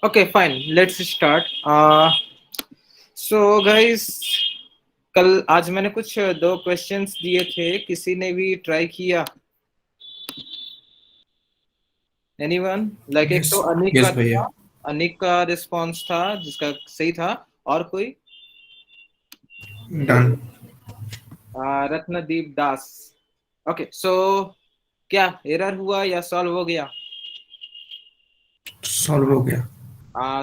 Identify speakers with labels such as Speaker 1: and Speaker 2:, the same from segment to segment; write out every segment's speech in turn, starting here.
Speaker 1: Okay, fine. Let's start. So guys, कल आज मैंने कुछ दो क्वेश्चंस दिए थे, किसी ने भी ट्राई किया? एनीवन? लाइक एक
Speaker 2: यस
Speaker 1: तो अनिक का
Speaker 2: यस भैया।
Speaker 1: था, अनिक का रिस्पांस था जिसका सही था, और कोई
Speaker 2: डन।
Speaker 1: रत्नदीप दास। ओके, सो क्या एरर हुआ या सॉल्व हो गया?
Speaker 2: सॉल्व हो गया।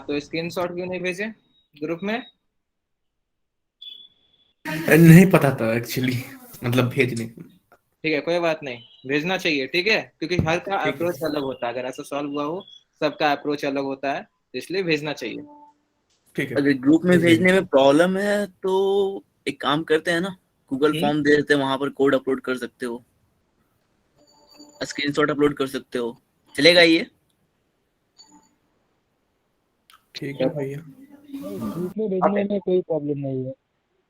Speaker 1: तो स्क्रीनशॉट क्यों नहीं भेजे ग्रुप में?
Speaker 2: नहीं पता था एक्चुअली, मतलब भेजने।
Speaker 1: ठीक है, कोई बात नहीं, भेजना चाहिए, ठीक है, क्योंकि हर का
Speaker 2: ठीक है
Speaker 1: अप्रोच अलग होता है। अगर ऐसा सॉल्व हुआ हो, सबका अप्रोच अलग होता है, तो इसलिए भेजना चाहिए।
Speaker 2: ठीक है
Speaker 3: अगर ग्रुप में
Speaker 2: भेज
Speaker 3: भेजने
Speaker 2: देंगे।
Speaker 3: में प्रॉब्लम है तो एक काम करते हैं ना, गूगल
Speaker 1: हम्म।
Speaker 3: फॉर्म दे देते हैं, वहां पर कोड अपलोड कर सकते हो, स्क्रीनशॉट अपलोड कर सकते हो, चलेगा ये?
Speaker 2: ठीक है भैया।
Speaker 4: नहीं, ग्रुप में
Speaker 1: ओके,
Speaker 4: भेजने में कोई प्रॉब्लम नहीं है,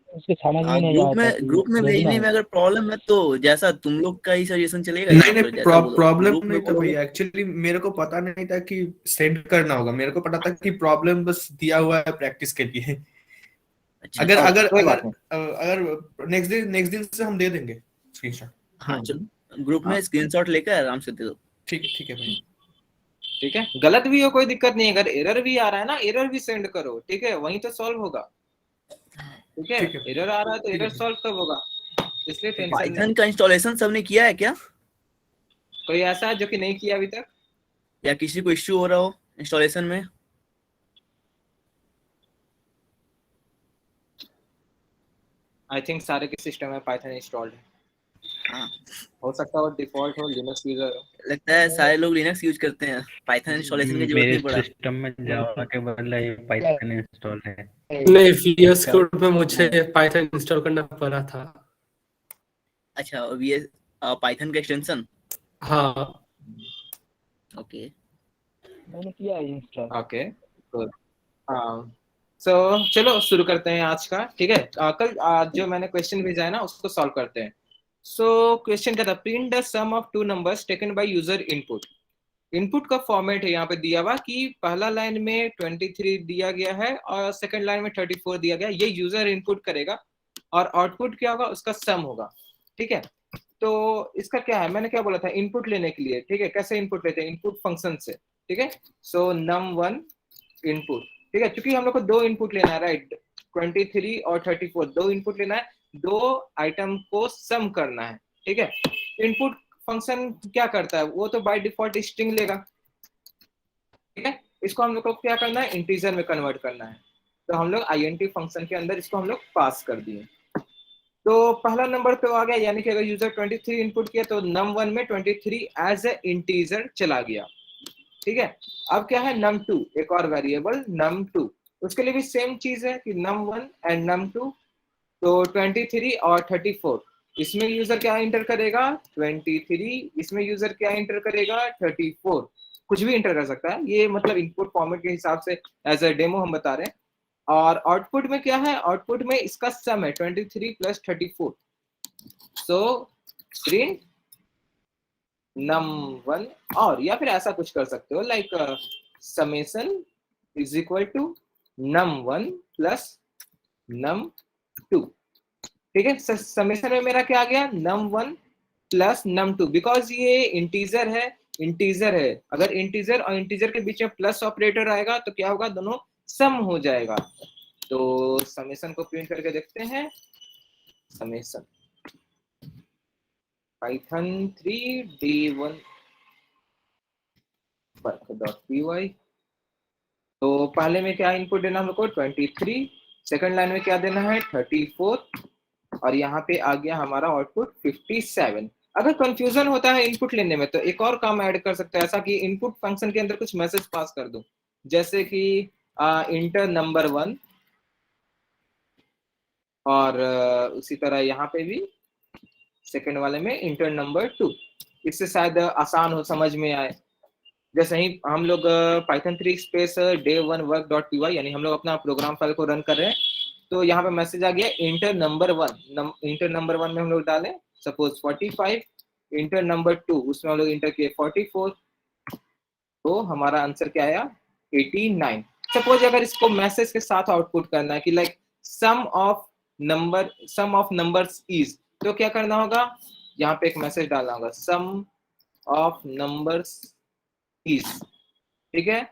Speaker 4: उसके समझ में
Speaker 3: हाँ,
Speaker 4: नहीं आता कि
Speaker 3: ग्रुप में
Speaker 4: भेजना
Speaker 3: भेजने
Speaker 4: है।
Speaker 3: में अगर प्रॉब्लम है तो जैसा तुम लोग का ही सजेशन चलेगा,
Speaker 2: नहीं
Speaker 3: यहाँ
Speaker 2: नहीं
Speaker 3: पर जैसा बोलो
Speaker 2: प्रॉब्लम
Speaker 3: ग्रुप में
Speaker 2: नहीं था
Speaker 3: बोलोगे।
Speaker 2: भैया, एक्चुअली मेरे को पता नहीं था कि सेंड करना होगा। मेरे को पता था कि प्रॉब्लम बस दिया हुआ है प्रैक्टिस के लिए।
Speaker 3: अच्छा
Speaker 2: अगर
Speaker 3: अच्छा।
Speaker 2: अगर
Speaker 1: कोई
Speaker 2: अगर
Speaker 1: बात नहीं।
Speaker 2: अगर नेक्स्ट दिन से हम दे देंगे स्क्रीनशॉट।
Speaker 3: हाँ
Speaker 1: हम्म।
Speaker 3: चलो, ग्रुप
Speaker 1: हाँ,
Speaker 3: में स्क्रीनशॉट लेकर आराम से दे दो।
Speaker 2: ठीक है भैया।
Speaker 1: ठीक है, गलत भी हो कोई दिक्कत नहीं है, अगर एरर भी आ रहा है ना, एरर भी सेंड करो, ठीक है, वहीं तो सॉल्व होगा। ठीक है,
Speaker 2: ठीक है
Speaker 1: एरर आ रहा है तो
Speaker 2: ठीक है
Speaker 1: एरर
Speaker 2: भैया।
Speaker 1: सॉल्व कब होगा, इसलिए
Speaker 2: ठीक है
Speaker 1: टेंशन
Speaker 3: पाइथन
Speaker 1: नहीं।
Speaker 3: का इंस्टॉलेशन सबने किया है क्या,
Speaker 1: कोई ऐसा है जो कि नहीं किया अभी तक?
Speaker 3: या किसी को इश्यू हो रहा हो इंस्टॉलेशन में?
Speaker 1: आई थिंक सारे के सिस्टम में पाइथन इंस्टॉल्ड है।
Speaker 3: हाँ,
Speaker 1: हो सकता है डिफॉल्ट हो, लिनक्स यूजर हो।
Speaker 3: लगता है सारे लोग लिनक्स यूज करते हैं, पाइथन इंस्टॉलेशन की जरूरत
Speaker 5: मेरे
Speaker 3: नहीं पड़ा।
Speaker 5: सिस्टम में जावा के बदले ये पाइथन इंस्टॉल है।
Speaker 6: नहीं, VS
Speaker 5: क्या?
Speaker 6: कोड में मुझे पाइथन इंस्टॉल करना पड़ा था।
Speaker 3: अच्छा, ये पाइथन का एक्सटेंशन।
Speaker 6: हाँ।
Speaker 3: ओके।
Speaker 4: मैंने किया है इंस्टॉल।
Speaker 1: Okay, good. सो चलो शुरू करते हैं आज का, ठीक है। कल जो मैंने क्वेश्चन भेजा है ना, उसको सॉल्व करते हैं। सो क्वेश्चन क्या था? Print the sum of two numbers taken by user input. Input का फॉर्मेट है यहाँ पे दिया हुआ कि पहला लाइन में 23 दिया गया है और सेकंड लाइन में 34 दिया गया है। ये यूजर इनपुट करेगा और आउटपुट क्या होगा, उसका सम होगा, ठीक है। तो इसका क्या है, मैंने क्या बोला था, इनपुट लेने के लिए, ठीक है। कैसे इनपुट लेते हैं? इनपुट फंक्शन से, ठीक है। सो num1 इनपुट, ठीक है, क्योंकि हम लोग को दो इनपुट लेना है, राइट। 23 और 34 दो इनपुट लेना है, दो आइटम को सम करना है, ठीक है। इनपुट फंक्शन क्या करता है, वो तो बाय डिफॉल्ट स्ट्रिंग लेगा, ठीक है। इसको हम लोग को क्या करना है, इंटीजर में कन्वर्ट करना है। तो हम लोग int फंक्शन के अंदर इसको हम लोग पास कर दिए। तो पहला नंबर पे आ गया, यानी कि अगर यूजर 23 इनपुट किया तो num1 में 23 एज ए इंटीजर चला गया, ठीक है। अब क्या है, num2, एक और वेरिएबल num2, उसके लिए भी सेम चीज है कि num1 एंड num2। तो 23 और 34, इसमें यूजर क्या इंटर करेगा, 23, इसमें यूजर क्या इंटर करेगा, 34। कुछ भी इंटर कर सकता है, ये मतलब इनपुट फॉर्मेट के हिसाब से एज अ डेमो हम बता रहे हैं। और आउटपुट में क्या है, आउटपुट में इसका सम है 23 प्लस 34। सो प्रिंट num1, और या फिर ऐसा कुछ कर सकते हो like summation is equal to num1 plus num2, ठीक है। समेशन में मेरा क्या आ गया, num1 प्लस num2, बिकॉज ये इंटीजर है, इंटीजर है। अगर इंटीजर और इंटीजर के बीच में प्लस ऑपरेटर आएगा तो क्या होगा, दोनों सम हो जाएगा। तो समेशन को प्रिंट करके देखते हैं। Summation Python 3 d1 work.py। तो पहले में क्या इनपुट देना हम लोग को, 23, सेकंड लाइन में क्या देना है, 34, और यहाँ पे आ गया हमारा आउटपुट 57। अगर कंफ्यूजन होता है इनपुट लेने में तो एक और काम ऐड कर सकते हैं, ऐसा कि इनपुट फंक्शन के अंदर कुछ मैसेज पास कर दूं, जैसे कि इंटर num1, और उसी तरह यहाँ पे भी सेकंड वाले में इंटर num2। इससे शायद आसान हो, समझ में आए। जैसे ही हम लोग पाइथन 3 स्पेस day1 work.py, यानी हम लोग अपना प्रोग्राम फाइल को रन कर रहे हैं, तो यहाँ पे मैसेज आ गया इंटर num1। इंटर num1 में हम लोग डालें सपोज 45, इंटर num2 उसमें हम लोग इंटर किए 44, तो हमारा आंसर क्या आया, 89। सपोज अगर इसको मैसेज के साथ आउटपुट करना है कि like sum of numbers is, तो क्या करना होगा, यहाँ पे एक मैसेज डालना होगा सम ऑफ नंबर्स इज, ठीक है।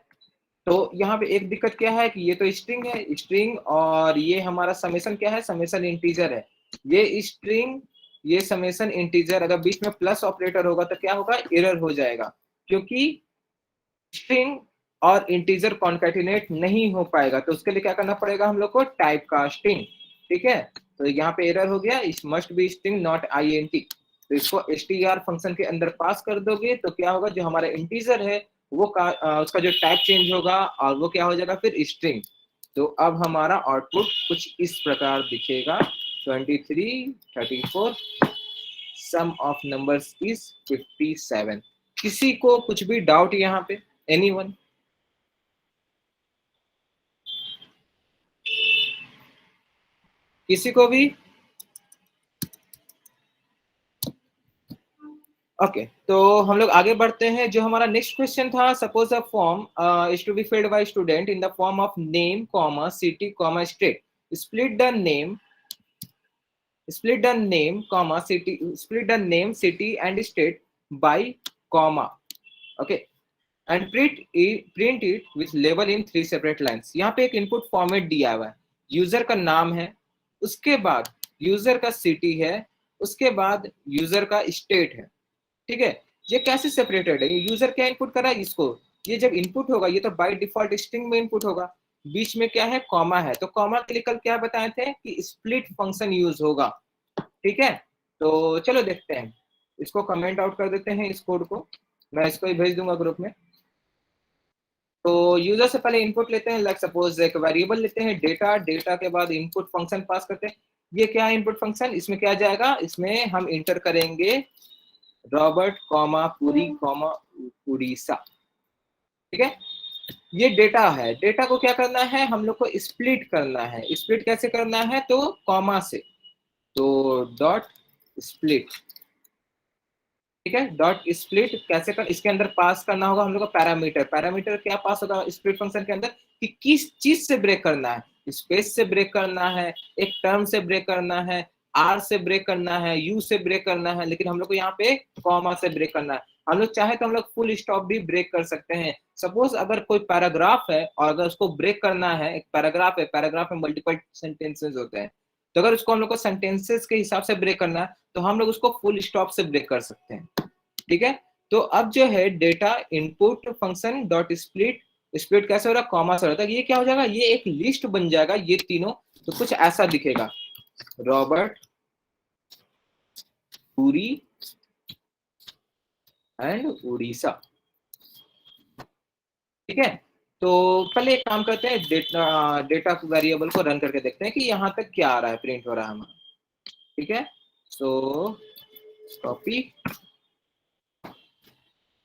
Speaker 1: तो यहाँ पे एक दिक्कत क्या है कि ये तो स्ट्रिंग है, स्ट्रिंग, और ये हमारा समेशन क्या है, समेशन इंटीजर है। ये स्ट्रिंग, ये समेशन इंटीजर, अगर बीच में प्लस ऑपरेटर होगा तो क्या होगा, एरर हो जाएगा, क्योंकि स्ट्रिंग और इंटीजर कॉन्कैटिनेट नहीं हो पाएगा। तो उसके लिए क्या करना पड़ेगा हम लोग को, टाइप कास्टिंग, ठीक है। तो यहाँ पे एरर हो गया, इस must be string not INT। तो इसको str फंक्शन के अंदर पास कर दोगे तो क्या होगा, जो हमारा इंटीजर है वो उसका जो टाइप चेंज होगा और वो क्या हो जाएगा फिर स्ट्रिंग। तो अब हमारा आउटपुट कुछ इस प्रकार दिखेगा 23, 34, सम ऑफ नंबर्स इज 57। किसी को कुछ भी डाउट यहाँ पे, एनीवन? किसी को भी? ओके, तो हम लोग आगे बढ़ते हैं। जो हमारा नेक्स्ट क्वेश्चन था, suppose a form is to be filled by student in the form of name comma city comma state, split the name city and state by comma, okay, and print it with label in 3 separate lines. यहाँ पे एक input format दिया हुआ है, user का नाम है, उसके बाद यूजर का सिटी है, उसके बाद यूजर का स्टेट है, ठीक है। ये कैसे सेपरेटेड है, यूजर क्या इनपुट कर रहा है इसको, ये जब इनपुट होगा ये तो बाय डिफॉल्ट स्ट्रिंग में इनपुट होगा, बीच में क्या है, कॉमा है, तो कॉमा के लिए कल क्या बताए थे कि स्प्लिट फंक्शन यूज होगा, ठीक है। तो चलो देखते हैं, इसको कमेंट आउट कर देते हैं इस कोड को, मैं इसको ही भेज दूंगा ग्रुप में। तो यूजर से पहले इनपुट लेते हैं, लाइक सपोज एक वेरिएबल लेते हैं डेटा, डेटा के बाद इनपुट फंक्शन पास करते हैं। ये क्या है इनपुट फंक्शन, इसमें क्या जाएगा, इसमें हम इंटर करेंगे Robert comma Puri comma Orissa, ठीक है। ये डेटा है, डेटा को क्या करना है, हम लोग को स्प्लिट करना है। स्प्लिट कैसे करना है, तो कॉमा से, तो डॉट स्प्लिट, ठीक है। डॉट स्प्लिट कैसे कर, इसके अंदर पास करना होगा हम लोग को पैरामीटर। पैरामीटर क्या पास होगा स्प्लिट फंक्शन के अंदर, कि किस चीज से ब्रेक करना है, स्पेस से ब्रेक करना है, एक टर्म से ब्रेक करना है, आर से ब्रेक करना है, यू से ब्रेक करना है, लेकिन हम लोग को यहाँ पे कॉमा से ब्रेक करना है। हम लोग चाहे तो हम लोग फुल स्टॉप भी ब्रेक कर सकते हैं। सपोज अगर कोई पैराग्राफ है और अगर उसको ब्रेक करना है, एक पैराग्राफ है, पैराग्राफ में मल्टीपल सेंटेंसेस होते हैं, तो अगर उसको हम लोग को सेंटेंसेस के हिसाब से ब्रेक करना है तो हम लोग उसको फुल स्टॉप से ब्रेक कर सकते हैं, ठीक है। तो अब जो है data input function dot split, split कैसे हो रहा है, कॉमा से हो रहा है, ये क्या हो जाएगा, ये एक लिस्ट बन जाएगा, ये तीनों, तो कुछ ऐसा दिखेगा, रॉबर्ट पुरी एंड उड़ीसा, ठीक है। तो पहले एक काम करते हैं, डेटा वेरिएबल को रन करके देखते हैं कि यहाँ तक क्या आ रहा है, प्रिंट हो रहा है हमारा, ठीक है। सो कॉपी,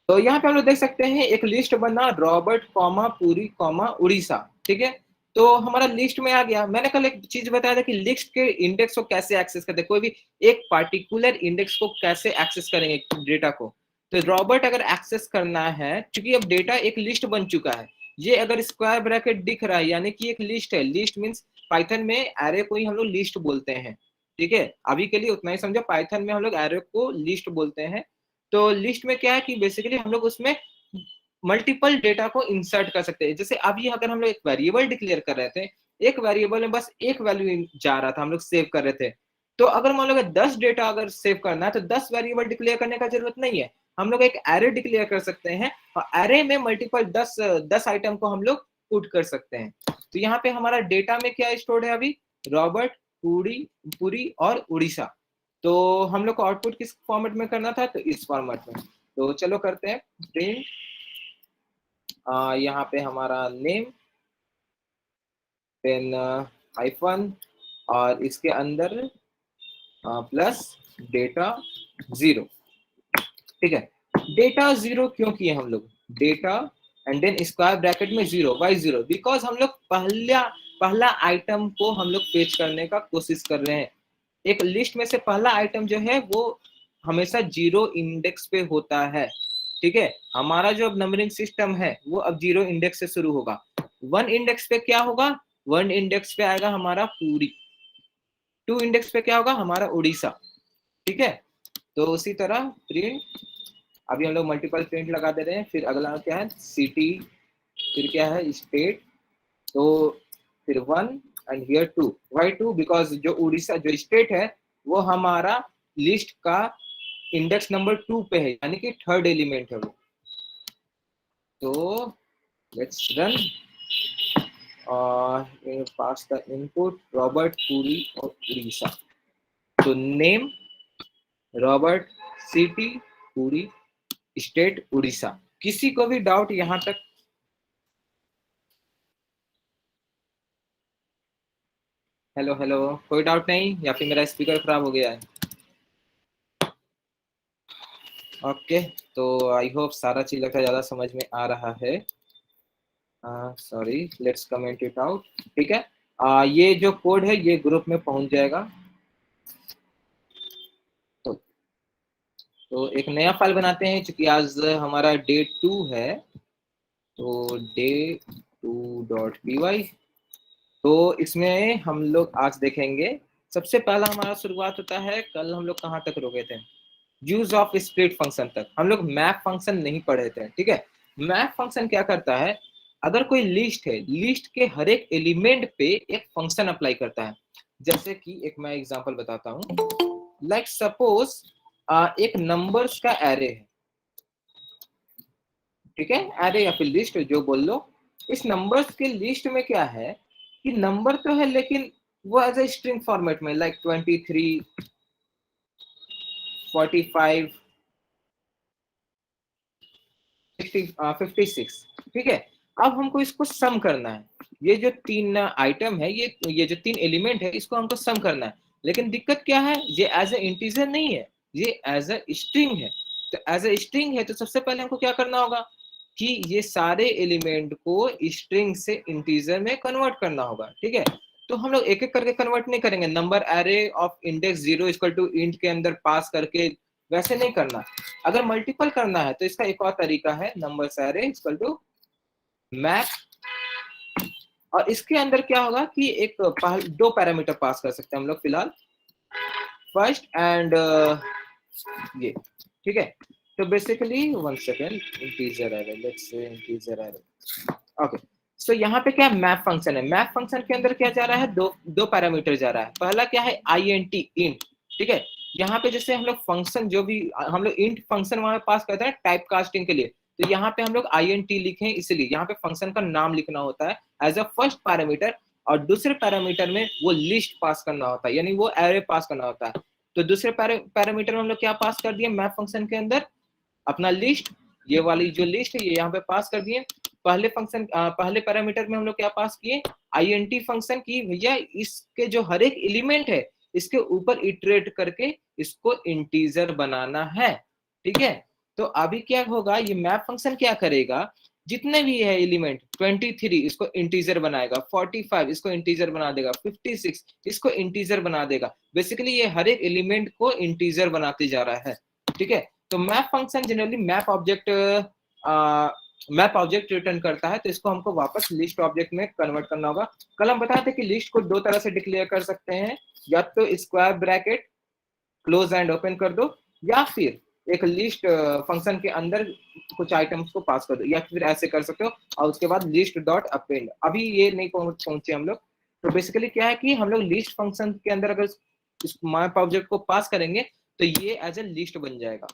Speaker 1: तो यहाँ पे हम लोग देख सकते हैं एक लिस्ट बना, Robert comma Puri comma Orissa, ठीक है। तो हमारा लिस्ट में आ गया। मैंने कल एक चीज बताया था कि लिस्ट के इंडेक्स को कैसे एक्सेस करते हैं, कोई भी एक पार्टिकुलर इंडेक्स को कैसे एक्सेस करेंगे डेटा को। तो रॉबर्ट अगर एक्सेस करना है, क्योंकि अब डेटा एक लिस्ट बन चुका है, ये अगर स्क्वायर ब्रैकेट दिख रहा है यानी कि एक लिस्ट है। लिस्ट मीन्स पाइथन में एरे को ही हम लोग लिस्ट बोलते हैं, ठीक है। अभी के लिए उतना ही समझो, पाइथन में हम लोग एरे को लिस्ट बोलते हैं। तो लिस्ट में क्या है कि बेसिकली हम लोग उसमें मल्टीपल डेटा को इंसर्ट कर सकते हैं। जैसे अभी अगर हम लोग एक वेरिएबल डिक्लेयर कर रहे थे, एक वेरिएबल में बस एक वैल्यू जा रहा था, हम लोग सेव कर रहे थे, तो अगर मान लो 10 डेटा अगर सेव करना है तो 10 वेरिएबल डिक्लेयर करने का जरूरत नहीं है, हम लोग एक एरे डिक्लेयर कर सकते हैं और एरे में मल्टीपल 10 आइटम को हम लोग पुट कर सकते हैं। तो यहाँ पे हमारा डेटा में क्या स्टोर्ड है अभी, रॉबर्ट, पुरी और उड़ीसा। तो हम लोग को आउटपुट किस फॉर्मेट में करना था, तो इस फॉर्मेट में। तो चलो करते हैं प्रिंट, यहाँ पे हमारा नेम, देन हाइफन और इसके अंदर प्लस डेटा 0, ठीक है। डेटा 0 क्यों किए हम लोग, data and then square bracket में 0, वाई 0, बिकॉज हम लोग पहला आइटम को हम लोग फेच करने का कोशिश कर रहे हैं। एक लिस्ट में से पहला आइटम जो है वो हमेशा 0 इंडेक्स पे होता है, ठीक है, हमारा जो अब नंबरिंग सिस्टम है वो अब 0 इंडेक्स से शुरू होगा। 1 इंडेक्स पे क्या होगा, 1 इंडेक्स पे आएगा हमारा पूरी, 2 इंडेक्स पे क्या होगा हमारा उड़ीसा, ठीक है। तो उसी तरह प्रिंट, अभी हम लोग मल्टीपल प्रिंट लगा दे रहे हैं, फिर अगला क्या है सिटी, फिर क्या है स्टेट, तो फिर 1 एंड हियर 2, वाई 2 बिकॉज जो उड़ीसा जो स्टेट है वो हमारा लिस्ट का इंडेक्स नंबर 2 पे है, यानी कि थर्ड एलिमेंट है वो। तो लेट्स रन और पास द इनपुट रॉबर्ट, पुरी और उड़ीसा। तो name Robert, city Puri, state Orissa. किसी को भी डाउट यहां तक? हेलो हेलो, कोई डाउट नहीं या फिर मेरा स्पीकर खराब हो गया है? ओके, तो आई होप सारा चीज लगता ज्यादा समझ में आ रहा है। Sorry, let's comment it out, ठीक है। ये जो कोड है ये ग्रुप में पहुंच जाएगा। तो एक नया फाइल बनाते हैं, क्योंकि आज हमारा डे 2 है, तो day2.py। तो इसमें हम लोग आज देखेंगे, सबसे पहला हमारा शुरुआत होता है, कल हम लोग कहाँ तक रुके थे, यूज ऑफ स्प्लिट फंक्शन तक। हम लोग मैप फंक्शन नहीं पढ़े थे, ठीक है। मैप फंक्शन क्या करता है, अगर कोई लिस्ट है, लिस्ट के हर एक एलिमेंट पे एक फंक्शन अप्लाई करता है। जैसे कि एक मैं एग्जांपल बताता हूँ, लाइक सपोज एक नंबर्स का एरे है, ठीक है, एरे या फिर लिस्ट जो बोल लो। इस नंबर्स के लिस्ट में क्या है कि नंबर तो है लेकिन वो एज ए स्ट्रिंग फॉर्मेट में, लाइक 23, 45, 56, ठीक है। अब हमको इसको सम करना है, ये जो 3 आइटम है, ये जो 3 एलिमेंट है, इसको हमको सम करना है। लेकिन दिक्कत क्या है, ये एज ए इंटीजर नहीं है, ये एज ए स्ट्रिंग है। तो एज ए स्ट्रिंग है तो सबसे पहले हमको क्या करना होगा कि ये सारे एलिमेंट को स्ट्रिंग से इंटीजर में कन्वर्ट करना होगा, ठीक है। तो हम लोग एक एक करके कन्वर्ट नहीं करेंगे, number array of index 0 equal to int के अंदर पास करके वैसे नहीं करना। अगर मल्टीपल करना है तो इसका एक और तरीका है, numbers array equal to map, और इसके अंदर क्या होगा कि एक 2 पैरामीटर पास कर सकते हैं हम लोग फिलहाल, फर्स्ट एंड ये, ठीक है। तो basically 1 second, integer array, let's say integer array, okay. So यहाँ पे क्या मैप फंक्शन है, मैप फंक्शन के अंदर क्या जा रहा है, दो पैरामीटर जा रहा है। पहला क्या है int, इंट, ठीक है। यहाँ पे जैसे हम लोग फंक्शन जो भी हम लोग इंट फंक्शन वहां पास करते हैं टाइप कास्टिंग के लिए, तो यहाँ पे हम लोग int लिखें, इसलिए यहाँ पे फंक्शन का नाम लिखना होता है एज अ फर्स्ट पैरामीटर, और दूसरे पैरामीटर में वो लिस्ट पास करना होता है, यानी वो एरे पास करना होता है। तो दूसरे पैरामीटर में हम लोग क्या पास कर दिए मैप फंक्शन के अंदर, अपना लिस्ट, ये वाली जो लिस्ट है ये यहाँ पे पास कर दिए। पहले पैरामीटर में हम लोग क्या पास किए, int फंक्शन की, भैया इसके जो हर एक एलिमेंट है इसके ऊपर इटरेट करके इसको इंटीजर बनाना है, ठीक है। तो अभी क्या होगा, ये मैप फंक्शन क्या करेगा, जितने भी है एलिमेंट, 23 इसको इंटीजर बनाएगा, 45 इसको इंटीजर बना देगा, 56 इसको इंटीजर बना देगा। बेसिकली ये हर एक एलिमेंट को इंटीजर बनाते जा रहा है, ठीक है। तो map function generally map object return करता है, तो इसको हमको वापस लिस्ट ऑब्जेक्ट में कन्वर्ट करना होगा। कल हम बताए थे कि लिस्ट को 2 तरह से डिक्लेयर कर सकते हैं, या तो square bracket close and open कर दो, या फिर एक लिस्ट फंक्शन के अंदर कुछ आइटम्स को पास कर दो, या फिर ऐसे कर सकते हो, और उसके बाद लिस्ट डॉट अपेंड। अभी ये नहीं पहुंचे हम लोग। तो बेसिकली क्या है कि हम लोग लिस्ट फंक्शन के अंदर अगर इस मैप ऑब्जेक्ट को पास करेंगे तो ये एज ए लिस्ट बन जाएगा।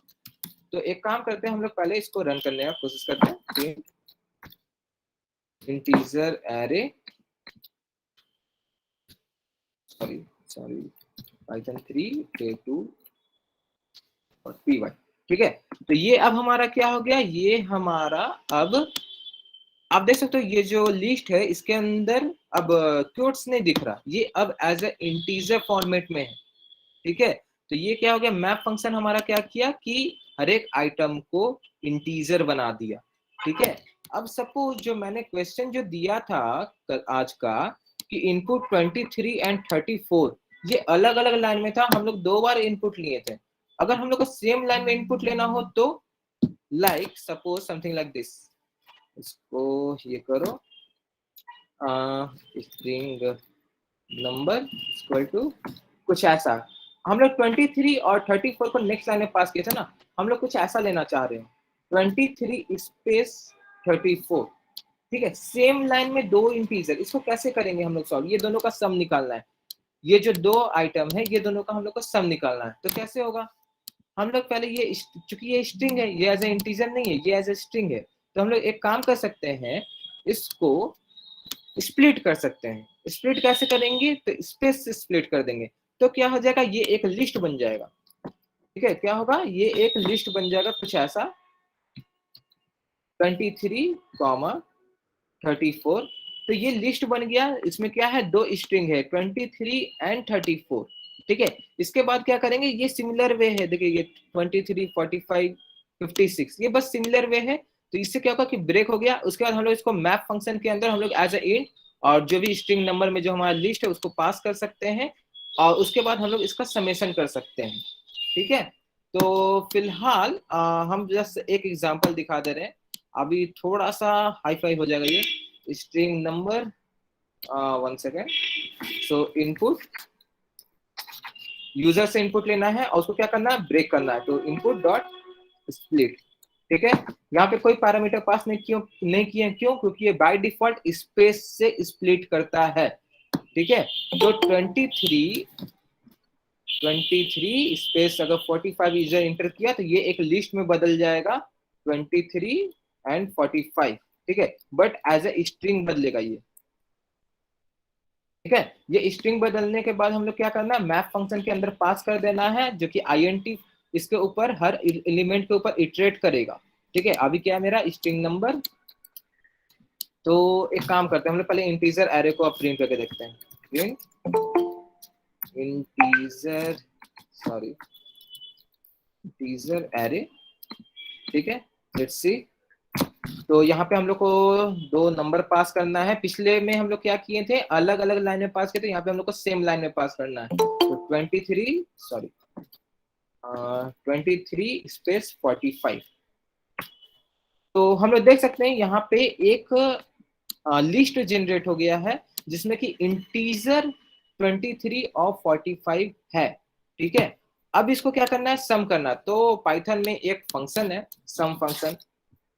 Speaker 1: तो एक काम करते हैं, हम लोग पहले इसको रन करने का कोशिश करते हैं, integer array, sorry Python 3 day2 और py, ठीक है। तो ये अब हमारा क्या हो गया, ये हमारा अब आप देख सकते हो ये जो लिस्ट है इसके अंदर अब क्वोट्स नहीं दिख रहा, ये अब एज ए इंटीजर फॉर्मेट में है, ठीक है। तो ये क्या हो गया, मैप फंक्शन हमारा क्या किया कि हर एक आइटम को इंटीजर बना दिया, ठीक है। अब सपोज जो मैंने क्वेश्चन जो दिया था आज का कि इनपुट 23 एंड 34, ये अलग अलग लाइन में था, हम लोग 2 बार इनपुट लिए थे। अगर हम लोग को सेम लाइन में इनपुट लेना हो तो like suppose something like this, इसको ये करो, स्ट्रिंग नंबर इक्वल टू कुछ ऐसा। हम लोग 23 और 34 को नेक्स्ट लाइन में पास किए थे ना, हम लोग कुछ ऐसा लेना चाह रहे हैं, 23 स्पेस 34, ठीक है। सेम लाइन में दो इंटीजर, इसको कैसे करेंगे हम लोग सॉल्व, ये दोनों का सम निकालना है, ये जो दो आइटम है ये दोनों का हम लोग को सम निकालना है। तो कैसे होगा, हम लोग पहले ये, चूंकि ये स्ट्रिंग है, ये एज ए इंटीजर नहीं है, ये एज ए स्ट्रिंग है, तो हम लोग एक काम कर सकते हैं, इसको स्प्लिट कर सकते हैं। स्प्लिट कैसे करेंगे, तो स्पेस से स्प्लिट कर देंगे, तो क्या हो जाएगा, ये एक लिस्ट बन जाएगा, ठीक है। क्या होगा, ये एक लिस्ट बन जाएगा कुछ ऐसा, 23, 34, तो ये लिस्ट बन गया। इसमें क्या है, दो स्ट्रिंग है 23 एंड 34, ठीक है। इसके बाद क्या करेंगे, ये सिमिलर वे है, देखिए ये 23, 45, 56, ये बस सिमिलर वे है। तो इससे क्या होगा कि ब्रेक हो गया। उसके बाद हम लोग इसको मैप फंक्शन के अंदर हम लोग एज ए इंट और जो भी स्ट्रिंग नंबर में जो हमारा लिस्ट है उसको पास कर सकते हैं, और उसके बाद हम लोग इसका समेशन कर सकते हैं, ठीक है। तो फिलहाल हम जस्ट एक एग्जांपल दिखा दे रहे हैं, अभी थोड़ा सा हाई फाई हो जाएगा ये स्ट्रिंग नंबर, 1 सेकेंड। सो इनपुट, यूजर से इनपुट लेना है और उसको क्या करना है, ब्रेक करना है, तो इनपुट डॉट स्प्लिट, ठीक है। यहाँ पे कोई पैरामीटर पास नहीं किए, क्यों, क्योंकि ये बाय डिफॉल्ट स्पेस से स्प्लिट करता है, ठीक है। तो 23 स्पेस अगर 45 यूजर इंटर किया तो ये एक लिस्ट में बदल जाएगा 23 एंड 45, ठीक है, बट एज ए स्ट्रिंग बदलेगा ये, ठीक है। ये स्ट्रिंग बदलने के बाद हम लोग क्या करना है, मैप फंक्शन के अंदर पास कर देना है, जो कि INT इसके ऊपर हर एलिमेंट के ऊपर इटरेट करेगा, ठीक है। अभी क्या है मेरा स्ट्रिंग नंबर, तो एक काम करते हैं हम लोग पहले इंटीजर एरे को अब प्रिंट करके देखते हैं, प्रिंट इंटीजर एरे, ठीक है। लेट्स सी, तो यहाँ पे हम लोग को दो नंबर पास करना है। पिछले में हम लोग क्या किए थे, अलग अलग लाइन में पास किए थे, यहाँ पे हम लोग को सेम लाइन में पास करना है। तो 23 स्पेस 45, तो हम लोग देख सकते हैं यहाँ पे एक लिस्ट जनरेट हो गया है जिसमें कि इंटीजर 23 और 45 है, ठीक है। अब इसको क्या करना है, सम करना। तो पाइथन में एक फंक्शन है सम फंक्शन,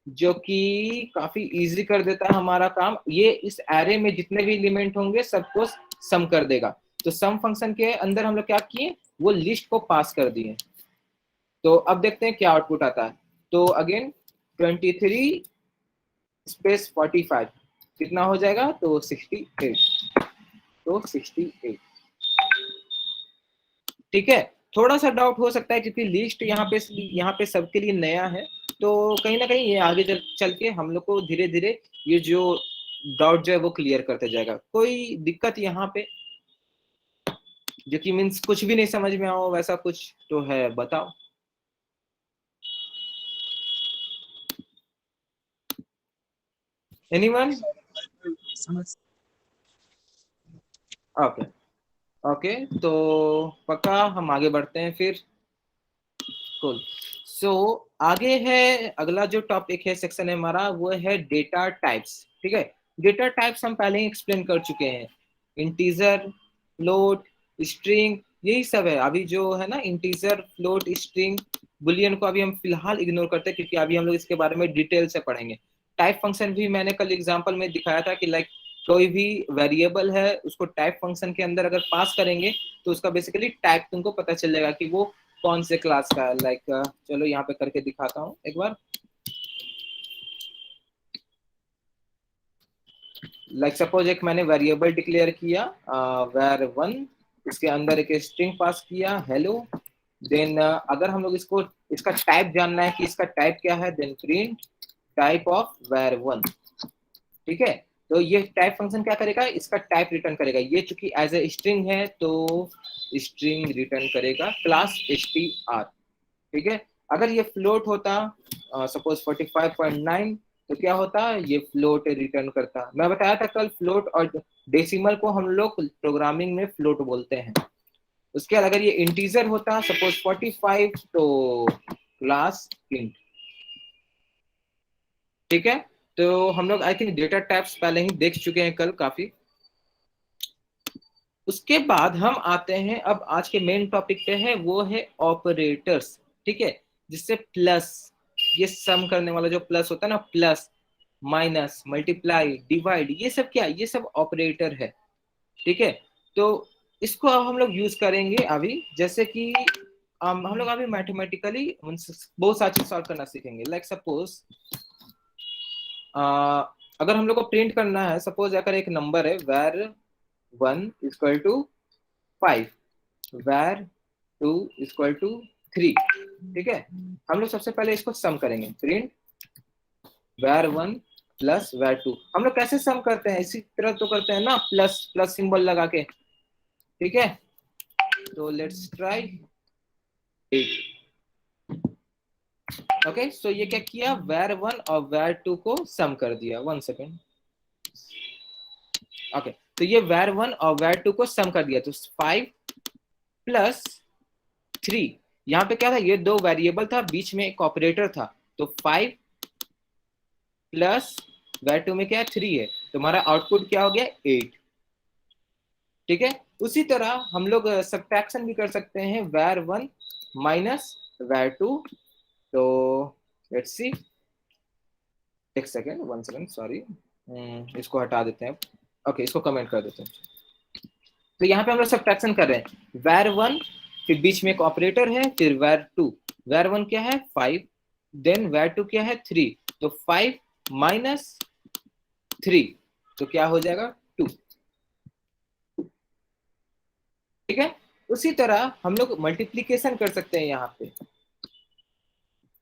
Speaker 1: जो कि काफी इजी कर देता है हमारा काम। ये इस एरे में जितने भी एलिमेंट होंगे सबको सम कर देगा। तो सम फंक्शन के अंदर हम लोग क्या किए, वो लिस्ट को पास कर दिए। तो अब देखते हैं क्या आउटपुट आता है। तो अगेन 23 स्पेस 45 कितना हो जाएगा, तो 68, तो 68, ठीक है। थोड़ा सा डाउट हो सकता है क्योंकि लिस्ट यहाँ पे सबके लिए नया है, तो कहीं ना कहीं ये आगे चल के हम लोग को धीरे धीरे ये जो डाउट जो है वो क्लियर करते जाएगा। कोई दिक्कत यहाँ पे जो कि मीन्स कुछ भी नहीं समझ में आओ वैसा कुछ तो है, बताओ। एनीवन? ओके ओके, तो पक्का हम आगे बढ़ते हैं फिर। कूल। सो आगे है अगला जो टॉपिक है, सेक्शन है हमारा, वो है डेटा टाइप्स, ठीक है। डेटा टाइप्स हम पहले ही एक्सप्लेन कर चुके हैं, इंटीजर, फ्लोट, स्ट्रिंग, यही सब है। अभी जो है ना इंटीजर, फ्लोट, स्ट्रिंग, बुलियन को अभी हम फिलहाल इग्नोर करते हैं क्योंकि अभी हम लोग इसके बारे में डिटेल से पढ़ेंगे। टाइप फंक्शन भी मैंने कल एग्जांपल में दिखाया था कि लाइक कोई भी वेरिएबल है उसको टाइप फंक्शन के अंदर अगर पास करेंगे तो उसका बेसिकली टाइप तुमको पता चल जाएगा कि वो कौन से क्लास का है। लाइक चलो यहाँ पे करके दिखाता हूँ एक बार। लाइक सपोज एक मैंने वेरिएबल डिक्लेयर किया var1, इसके अंदर एक स्ट्रिंग पास किया हेलो। देन अगर हम लोग इसका टाइप जानना है कि इसका टाइप क्या है, then print type of var1, ठीक है। तो ये टाइप फंक्शन क्या करेगा, इसका टाइप रिटर्न करेगा। ये चूंकि एज ए स्ट्रिंग है तो स्ट्रिंग रिटर्न करेगा क्लास str, ठीक है। अगर ये फ्लोट होता सपोज 45.9 तो क्या होता, ये फ्लोट रिटर्न करता। मैं बताया था कल फ्लोट और डेसिमल को हम लोग प्रोग्रामिंग में फ्लोट बोलते हैं। उसके बाद अगर ये इंटीजर होता सपोज 45 तो क्लास इंट, ठीक है, तो हम लोग आई थिंक डेटा टाइप्स पहले ही देख चुके हैं कल काफी। उसके बाद हम आते हैं अब आज के मेन टॉपिक पे है, वो है ऑपरेटर्स। ठीक है, जिससे प्लस, ये सम करने वाला जो प्लस होता है ना, प्लस माइनस मल्टीप्लाई डिवाइड, ये सब क्या, ये सब ऑपरेटर है। ठीक है, तो इसको अब हम लोग यूज करेंगे अभी, जैसे कि हम लोग अभी मैथमेटिकली बहुत सारी चीज सॉल्व करना सीखेंगे। लाइक सपोज अगर हम लोग को प्रिंट करना है, सपोज अगर एक नंबर है var1 equal to 5, var2 equal to 3। ठीक है, हम लोग सबसे पहले इसको सम करेंगे, प्रिंट var1 प्लस var2। हम लोग कैसे सम करते हैं, इसी तरह तो करते हैं ना, प्लस प्लस सिंबल लगा के। ठीक है, तो लेट्स ट्राई 8। ओके, सो ये क्या किया, var1 और var2 को सम कर दिया। 1 सेकेंड। ओके, तो ये var1 और var2 को सम कर दिया, तो 5 प्लस 3, यहाँ पे क्या था, ये दो वेरिएबल था, बीच में एक ऑपरेटर था, तो 5 प्लस var2 में क्या है, 3 है, तो हमारा आउटपुट क्या हो गया, 8। ठीक है, उसी तरह हम लोग सब्ट्रैक्शन भी कर सकते हैं, var1 माइनस var2। तो लेट्स सी, एक सेकेंड, 1 सेकेंड, सॉरी, इसको हटा देते हैं। ओके, इसको कमेंट कर देते हैं। तो यहाँ पे हम लोग सब्ट्रैक्शन कर रहे हैं, var1 फिर बीच में एक ऑपरेटर है, फिर var2, var1 क्या है 5, देन var2 क्या है 3, तो 5 माइनस 3, तो क्या हो जाएगा 2। ठीक है, उसी तरह हम लोग मल्टीप्लीकेशन कर सकते हैं। यहाँ पे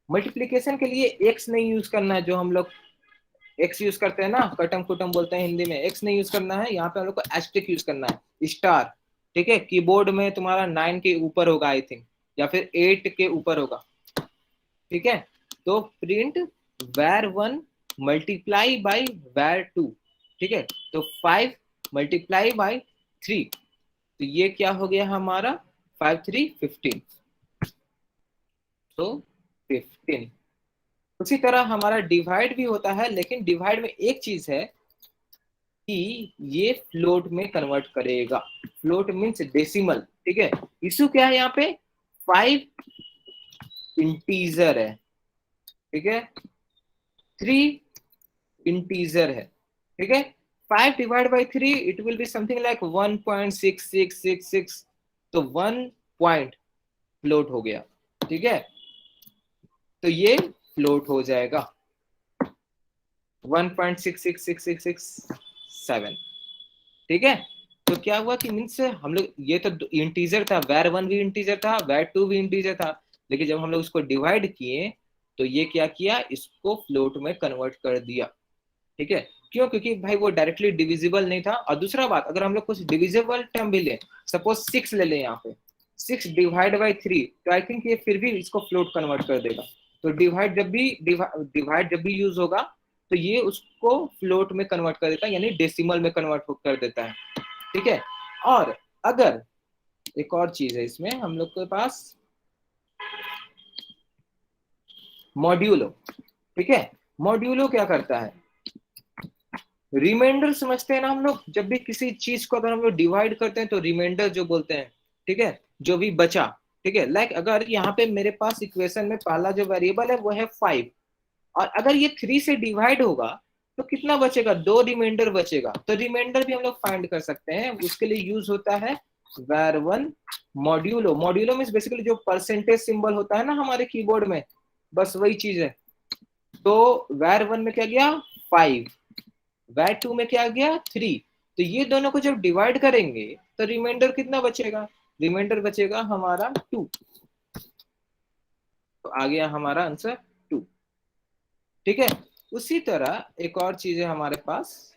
Speaker 1: मल्टीप्लीकेशन के लिए x नहीं यूज करना है, जो हम लोग x यूज करते हैं ना, कटम कुटम बोलते हैं हिंदी में, x नहीं यूज करना है, यहाँ पे हम लोग को एस्टेरिक यूज करना है, स्टार। ठीक है, कीबोर्ड में तुम्हारा 9 के ऊपर होगा आई थिंक, या फिर 8 के ऊपर होगा। ठीक है, तो print var1 multiply by var2। ठीक है, तो 5 मल्टीप्लाई बाई 3, तो ये क्या हो गया हमारा 5 3 15, तो 15। उसी तरह हमारा डिवाइड भी होता है, लेकिन डिवाइड में एक चीज है कि ये फ्लोट में कन्वर्ट करेगा। Float means decimal. ठीक है, इशू क्या है, यहाँ पे 5 इंटीजर है, ठीक है, 3 इंटीजर है। ठीक है, 5 divide by 3 it will be something like 1.6666, तो 1 पॉइंट फ्लोट हो गया। ठीक है, तो ये फ्लोट हो जाएगा 1.666667। ठीक है, तो क्या हुआ कि मीन्स हम लोग, ये तो इंटीजर था, var1 भी इंटीजर था, var2 भी इंटीजर था, लेकिन जब हम लोग इसको डिवाइड किए तो ये क्या किया, इसको फ्लोट में कन्वर्ट कर दिया। ठीक है, क्यों, क्योंकि भाई वो डायरेक्टली डिविजिबल नहीं था। और दूसरा बात, अगर हम लोग कुछ डिविजिबल टर्म भी ले, सपोज 6 ले लें, यहाँ पे 6 डिवाइड बाई 3, तो आई थिंक ये फिर भी इसको फ्लोट कन्वर्ट कर देगा। तो डिवाइड जब भी यूज होगा तो ये उसको फ्लोट में कन्वर्ट कर देता है, यानी डेसिमल में कन्वर्ट कर देता है। ठीक है, और अगर एक और चीज है इसमें हम लोग के पास, मॉड्यूलो। ठीक है, मॉड्यूलो क्या करता है, रिमाइंडर समझते हैं ना हम लोग, जब भी किसी चीज को अगर हम लोग डिवाइड करते हैं तो रिमाइंडर जो बोलते हैं। ठीक है, जो भी बचा। ठीक है, लाइक अगर यहाँ पे मेरे पास इक्वेशन में पहला जो वेरिएबल है वो है 5, और अगर ये 3 से डिवाइड होगा तो कितना बचेगा, 2 रिमाइंडर बचेगा। तो रिमाइंडर भी हम लोग फाइंड कर सकते हैं, उसके लिए यूज होता है var1 modulo. Modulo means basically जो परसेंटेज सिंबल होता है ना हमारे कीबोर्ड में, बस वही चीज है। तो var1 में क्या गया 5, var2 में क्या गया 3, तो ये दोनों को जब डिवाइड करेंगे तो रिमाइंडर कितना बचेगा, रिमाइंडर बचेगा हमारा 2। तो आ गया हमारा आंसर 2। ठीक है, उसी तरह एक और चीज है हमारे पास,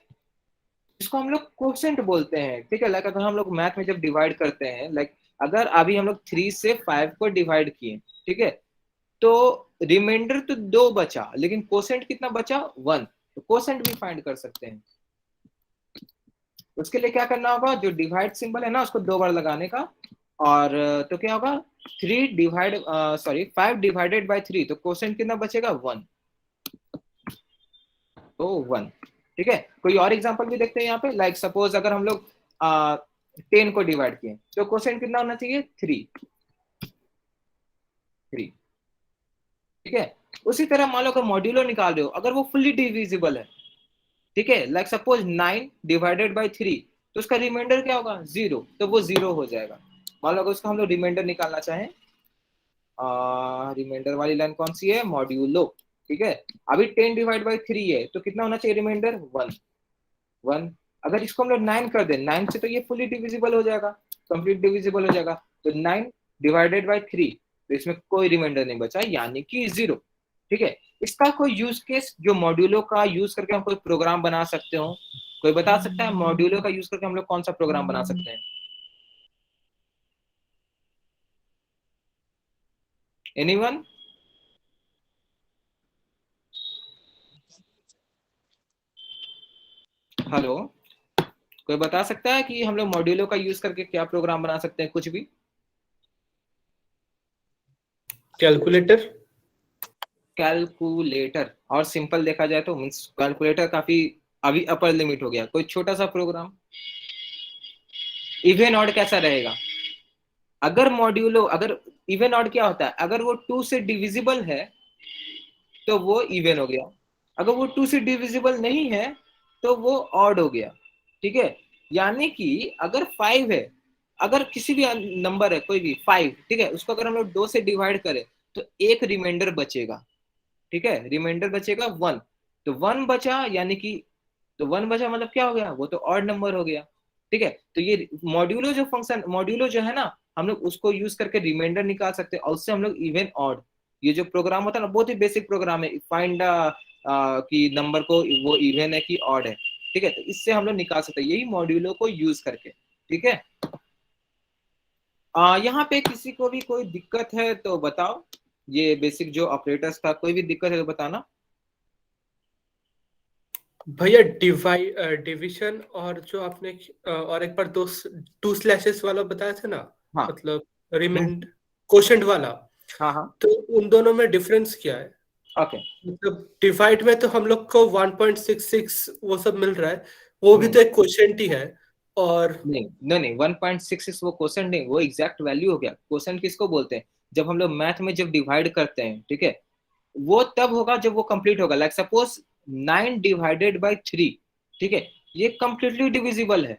Speaker 1: इसको हम लोग कोशेंट बोलते हैं। ठीक है, लाइक अगर हम लोग मैथ में जब डिवाइड करते हैं, लाइक अगर अभी हम लोग 3 से 5 को डिवाइड किए, ठीक है, तो रिमाइंडर तो 2 बचा, लेकिन कोशेंट कितना बचा 1, तो कोशेंट भी फाइंड कर सकते हैं। उसके लिए क्या करना होगा, जो डिवाइड सिंबल है ना उसको 2 बार लगाने का, और तो क्या होगा 5 डिवाइडेड बाय 3, तो कोशेंट कितना बचेगा 1। तो 1। ठीक है, कोई और एग्जांपल भी देखते हैं यहाँ पे। लाइक सपोज अगर हम लोग 10 को डिवाइड किए तो क्वोशिएंट कितना होना चाहिए? 3। ठीक है, उसी तरह मान लो अगर मॉड्यूलो निकाल रहे हो, अगर वो फुल्ली डिविजिबल है, ठीक है, लाइक सपोज 9 डिवाइडेड बाय 3, तो उसका रिमाइंडर क्या होगा? 0, तो वो 0 हो जाएगा। मान लो अगर उसका हम लोग रिमाइंडर निकालना चाहें, रिमाइंडर वाली लाइन कौन सी है? मॉड्यूलो। ठीक है, अभी 10 डिवाइड बाय 3 है, तो कितना होना चाहिए रिमाइंडर? 1। अगर इसको हम लोग 9 कर दें, 9 से तो ये फुल्ली डिविजिबल हो जाएगा, कंप्लीट डिविजिबल हो जाएगा, तो 9 डिवाइडेड बाय 3, तो इसमें कोई रिमाइंडर नहीं बचा, यानी कि 0। ठीक है, इसका कोई यूज केस जो मॉड्यूलो का यूज करके हम कोई प्रोग्राम बना सकते हो? कोई बता सकता है मॉड्यूलो का यूज करके हम लोग कौन सा प्रोग्राम बना सकते हैं? एनीवन? हेलो, कोई बता सकता है कि हम लोग मॉड्यूलो का यूज करके क्या प्रोग्राम बना सकते हैं? कुछ भी?
Speaker 6: कैलकुलेटर।
Speaker 1: कैलकुलेटर, और सिंपल देखा जाए तो मींस कैलकुलेटर काफी अभी अपर लिमिट हो गया। कोई छोटा सा प्रोग्राम? इवन ऑड कैसा रहेगा? अगर मॉड्यूलो, अगर इवन ऑड क्या होता है? अगर वो 2 से डिविजिबल है तो वो इवन हो गया, अगर वो 2 से डिविजिबल नहीं है तो वो ऑड हो गया। ठीक है, यानी कि अगर 5 है, अगर किसी भी नंबर है कोई भी 5, ठीक है, उसको अगर हम लोग 2 से डिवाइड करें तो एक रिमाइंडर बचेगा। ठीक है, रिमाइंडर बचेगा 1, तो 1 बचा, यानी कि तो 1 बचा मतलब क्या हो गया? वो तो ऑड नंबर हो गया। ठीक है, तो ये मॉड्यूलो जो फंक्शन, मॉड्यूलो जो है ना, हम लोग उसको यूज करके रिमाइंडर निकाल सकते हैं, और उससे हम लोग इवन ऑड, ये जो प्रोग्राम होता है ना, बहुत ही बेसिक प्रोग्राम है, फाइंड कि नंबर को वो इवन है कि ऑड है। ठीक है, तो इससे हम लोग निकाल सकते हैं, यही मॉड्यूलो को यूज करके। ठीक है, यहाँ पे किसी को भी कोई दिक्कत है तो बताओ, ये बेसिक जो ऑपरेटर्स था, कोई भी दिक्कत है तो बताना।
Speaker 6: भैया डिवीजन और जो आपने और एक बार 2 स्लैशेस वाला बताया था ना,
Speaker 1: हाँ
Speaker 6: मतलब रिमाइंड क्वोशेंट वाला,
Speaker 1: हाँ हाँ,
Speaker 6: तो उन दोनों में डिफरेंस क्या है?
Speaker 1: ओके।
Speaker 6: मतलब डिवाइड में तो हम लोग को 1.66 वो सब मिल रहा है, वो भी तो एक क्वोशेंट ही है। और
Speaker 1: नहीं नहीं नहीं, 1.66 वो क्वोशेंट नहीं, वो एग्जैक्ट वैल्यू हो गया। क्वोशेंट किसको बोलते हैं? जब हम लोग मैथ में जब डिवाइड करते हैं, ठीक है, वो तब होगा जब वो कंप्लीट होगा। लाइक सपोज 9 डिवाइडेड बाय 3, ठीक है, ये कंप्लीटली डिविजिबल है।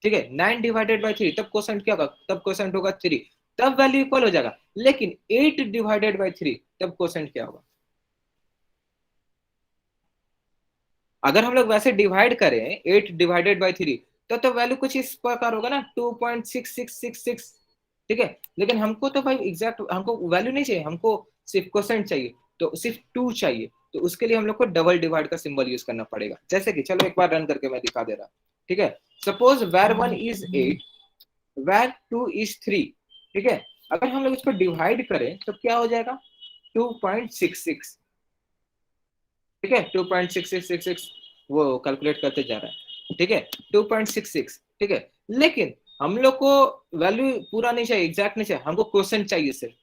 Speaker 1: ठीक है, 9 डिवाइडेड बाय 3, तब क्वोशेंट क्या होगा? तब क्वोशेंट होगा 3, तब वैल्यू इक्वल हो जाएगा। लेकिन 8 डिवाइडेड बाय 3, तब क्वोशेंट क्या होगा? अगर हम लोग वैसे डिवाइड करें 8 डिवाइडेड बाय 3, तो वैल्यू कुछ इस प्रकार होगा ना, 2.6666। ठीक है, लेकिन हमको तो भाई एग्जैक्ट हमको वैल्यू नहीं चाहिए, हमको सिर्फ क्वोशेंट चाहिए, तो सिर्फ 2 चाहिए, तो उसके लिए हम लोग को डबल डिवाइड का सिंबल यूज करना पड़ेगा। जैसे कि चलो एक बार रन करके मैं दिखा दे रहा। ठीक है, suppose where 1 is 8, where 2 is 3। ठीक है, अगर हम लोग इसको डिवाइड करें तो क्या हो जाएगा? 2.66। ठीक है, 2.6666 वो कैलकुलेट करते जा रहा है। ठीक है, 2.66। ठीक है, लेकिन हम लोग को वैल्यू पूरा नहीं चाहिए, एग्जैक्ट नहीं चाहिए, हमको क्वोशेंट चाहिए सिर्फ।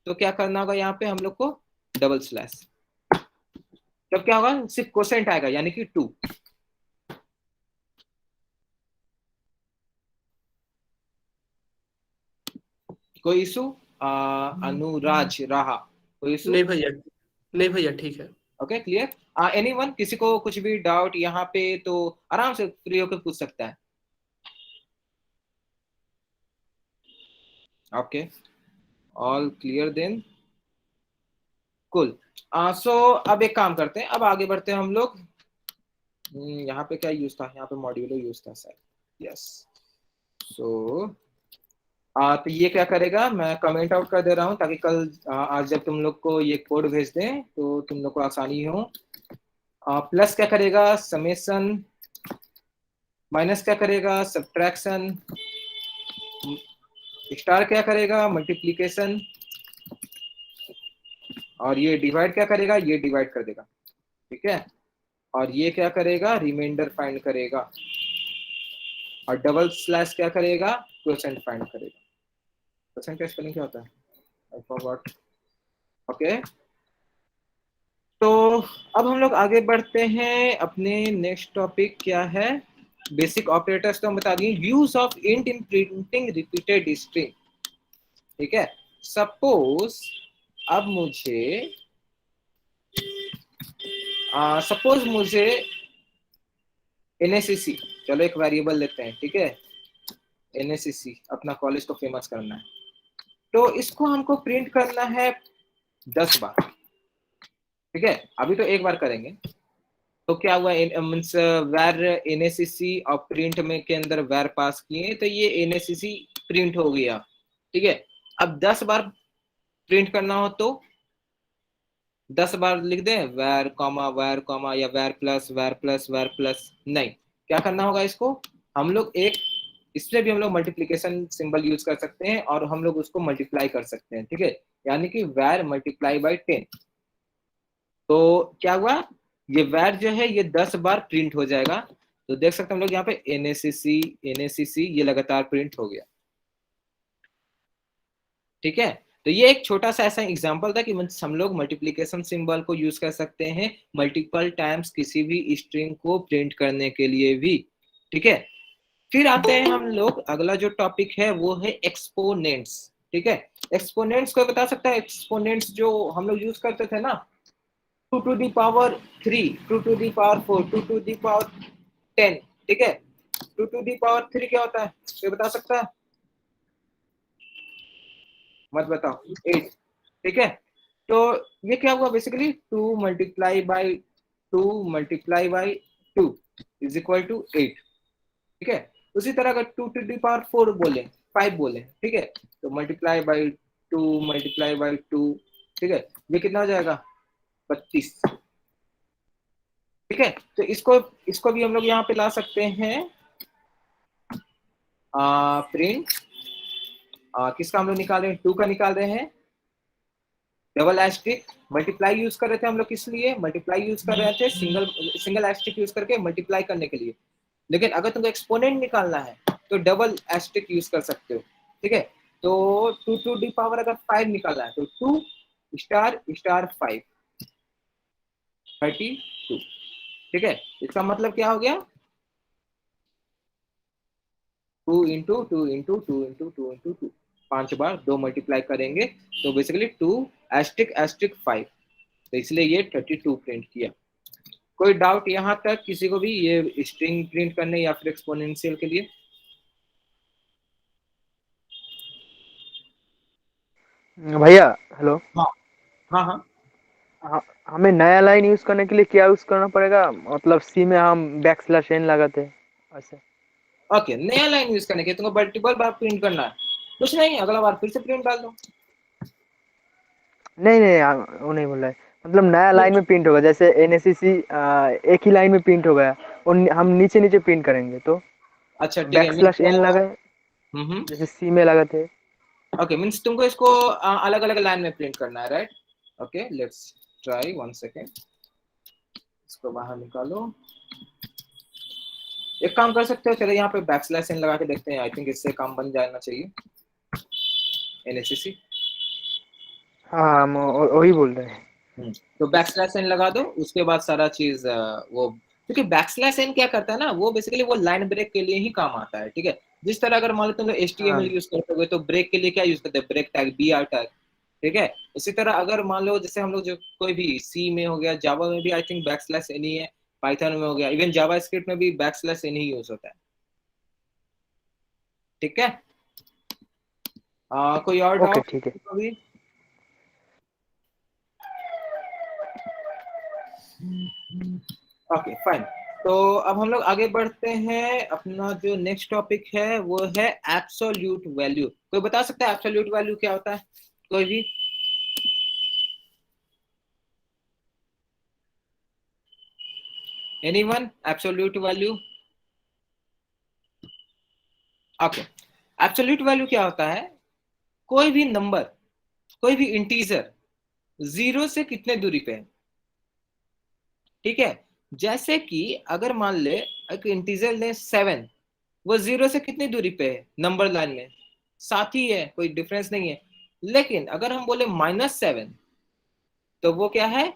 Speaker 1: तो क्या करना होगा? यहाँ पे हम लोग को डबल स्लैश, तब क्या होगा? सिर्फ क्वोशेंट आएगा, यानी कि 2। कोई इशू? अनुराज राहा, कोई इशू?
Speaker 6: नहीं भैया, नहीं भैया, ठीक है।
Speaker 1: Okay, clear. एनीवन, किसी को कुछ भी डाउट यहाँ पे तो आराम से फ्री होकर पूछ सकता है। ओके, ऑल क्लियर देन, कुल। सो अब एक काम करते हैं, अब आगे बढ़ते हैं हम लोग। यहाँ पे क्या यूज था? यहाँ पे मॉड्यूलो यूज था सर। यस, सो तो ये क्या करेगा? मैं कमेंट आउट कर दे रहा हूँ, ताकि कल आज जब तुम लोग को ये कोड भेज दें तो तुम लोग को आसानी हो। प्लस क्या करेगा? समेशन। माइनस क्या करेगा? सब्ट्रैक्शन। स्टार क्या करेगा? मल्टीप्लीकेशन। और ये डिवाइड क्या करेगा? ये डिवाइड कर देगा। ठीक है, और ये क्या करेगा? रिमाइंडर फाइंड करेगा। और डबल स्लैश क्या करेगा? क्वोशेंट फाइंड करेगा। क्वोशेंट का स्पेलिंग क्या होता है? I forgot. ओके, तो अब हम लोग आगे बढ़ते हैं, अपने नेक्स्ट टॉपिक क्या है, बेसिक ऑपरेटर्स तो हम बता दिए, use of int in printing repeated string. ठीक है, सपोज अब मुझे एनएससीसी, चलो एक वेरिएबल लेते हैं, ठीक है, एनएससीसी अपना कॉलेज को फेमस करना है, तो इसको हमको प्रिंट करना है 10 बार। ठीक है, अभी तो एक बार करेंगे, तो क्या हुआ, मीन्स वैर एनएससीसी और प्रिंट में के अंदर वैर पास किए, तो ये एनएससीसी प्रिंट हो गया। ठीक है, अब 10 बार प्रिंट करना हो तो 10 बार लिख दें वैर कॉमा या वैर प्लस वैर प्लस वैर प्लस, नहीं, क्या करना होगा इसको, हम लोग एक, इसमें भी हम लोग मल्टीप्लिकेशन सिंबल यूज कर सकते हैं और हम लोग उसको मल्टीप्लाई कर सकते हैं। ठीक है, यानी कि वैर मल्टीप्लाई बाय 10, तो क्या हुआ, ये वैर जो है ये 10 बार प्रिंट हो जाएगा। तो देख सकते हैं हम लोग यहाँ पे एनएससीसी ये लगातार प्रिंट हो गया। ठीक है, तो ये एक छोटा सा ऐसा एग्जांपल था कि हम लोग मल्टीप्लिकेशन सिंबल को यूज कर सकते हैं मल्टीपल टाइम्स किसी भी स्ट्रिंग को प्रिंट करने के लिए भी। ठीक है, फिर आते हैं हम लोग, अगला जो टॉपिक है वो है एक्सपोनेंट्स। ठीक है, एक्सपोनेंट्स को बता सकता है, एक्सपोनेंट्स जो हम लोग यूज करते थे ना, 2 to the power 3, 2 to the power 4, 2 to the power 10। ठीक है, 2 to the power 3 क्या होता है, ये बता सकता है, मत बताओ, 8। ठीक है, तो ये क्या हुआ, basically 2 multiply by 2 is equal to 8। ठीक है, उसी तरह अगर 2 to the power 4 बोले, 5 बोले, ठीक है, तो मल्टीप्लाई बाई 2, ठीक है, ये कितना हो जाएगा, 32। ठीक है, तो इसको भी हम लोग यहाँ पे ला सकते हैं, प्रिंट, किसका हम लोग निकाल रहे हैं, 2 का निकाल रहे हैं, डबल एस्ट्रिक, मल्टीप्लाई यूज कर रहे थे हम लोग, किस लिए मल्टीप्लाई यूज कर रहे थे, सिंगल एस्ट्रिक यूज करके मल्टीप्लाई करने के लिए। लेकिन अगर तुमको एक्सपोनेंट निकालना है तो डबल एस्ट्रिक यूज कर सकते हो। ठीक है, तो 2 to the power अगर 5 निकालना है तो 2 स्टार स्टार 5, 32। ठीक है, इसका मतलब क्या हो गया, 2 इंटू 2 इंटू 2 इंटू 2 इंटू 2, 5 बार 2 मल्टीप्लाई करेंगे तो बेसिकली 2 एस्ट्रिक 5, तो इसलिए ये 32 प्रिंट किया। कोई डाउट यहाँ तक किसी को भी ये स्ट्रिंग प्रिंट करने या फिर एक्सपोनेंशियल के लिए?
Speaker 7: भैया हेलो।
Speaker 1: हाँ हाँ हाँ,
Speaker 7: हाँ, हमें नया लाइन यूज करने के लिए क्या यूज करना पड़ेगा, मतलब सी में हम बैकस्लैश n लगाते हैं ऐसे।
Speaker 1: ओके, नया लाइन यूज करने के तुमको मल्टीपल बार प्रिंट करना है, कुछ नहीं, अगला बार फिर से प्रिंट डाल दो।
Speaker 7: नहीं वो नहीं बोल रहा है, मतलब नया लाइन में प्रिंट होगा, जैसे एनएससीसी एक ही लाइन में प्रिंट हो गया और हम नीचे नीचे प्रिंट करेंगे तो
Speaker 1: अच्छा ठीक है,
Speaker 7: बैकस्लैश n लगाए जैसे सी में लगाते हैं।
Speaker 1: ओके, मींस तुमको इसको अलग अलग लाइन में प्रिंट करना है, right? Okay, let's try 1 second, इसको बाहर निकालो। एक काम कर सकते हो, चलो यहाँ पे बैकस्लैश n लगा के देखते हैं, आई थिंक इससे काम बन जाना चाहिए, एनएससीसी।
Speaker 7: हाँ हम वही बोल रहे हैं।
Speaker 1: तो बैकस्लैश n लगा दो, उसके बाद सारा चीज वो, क्योंकि बैकस्लैश n क्या करता है ना, वो बेसिकली वो लाइन ब्रेक के लिए ही काम आता है। ठीक है, जिस तरह अगर मान लो तुम HTML यूज करते हो तो ब्रेक के लिए क्या यूज करते हैं, ब्रेक टैग, BR टैग। ठीक है, उसी तरह अगर मान लो जैसे हम लोग जो कोई भी सी में हो गया, जावा में भी आई थिंक बैकस्लैश n ही है, पाइथन में हो गया, इवन जावास्क्रिप्ट में भी बैकस्लैश n ही यूज होता है। ठीक है, कोई और
Speaker 7: ओके
Speaker 1: डाउट
Speaker 7: ठीक है।
Speaker 1: अभी? ओके फाइन, तो अब हम लोग आगे बढ़ते हैं, अपना जो नेक्स्ट टॉपिक है वो है एब्सोल्यूट वैल्यू। कोई बता सकता है एब्सोल्यूट वैल्यू क्या होता है, कोई भी? Anyone, absolute value? Okay, absolute value क्या होता है, कोई भी नंबर, कोई भी इंटीजर 0 से कितने दूरी पे है। ठीक है, जैसे कि अगर मान ले एक इंटीजर ले 7, वो 0 से कितनी दूरी पे है, नंबर लाइन में साथ ही है, कोई डिफरेंस नहीं है। लेकिन अगर हम बोले -7, तो वो क्या है,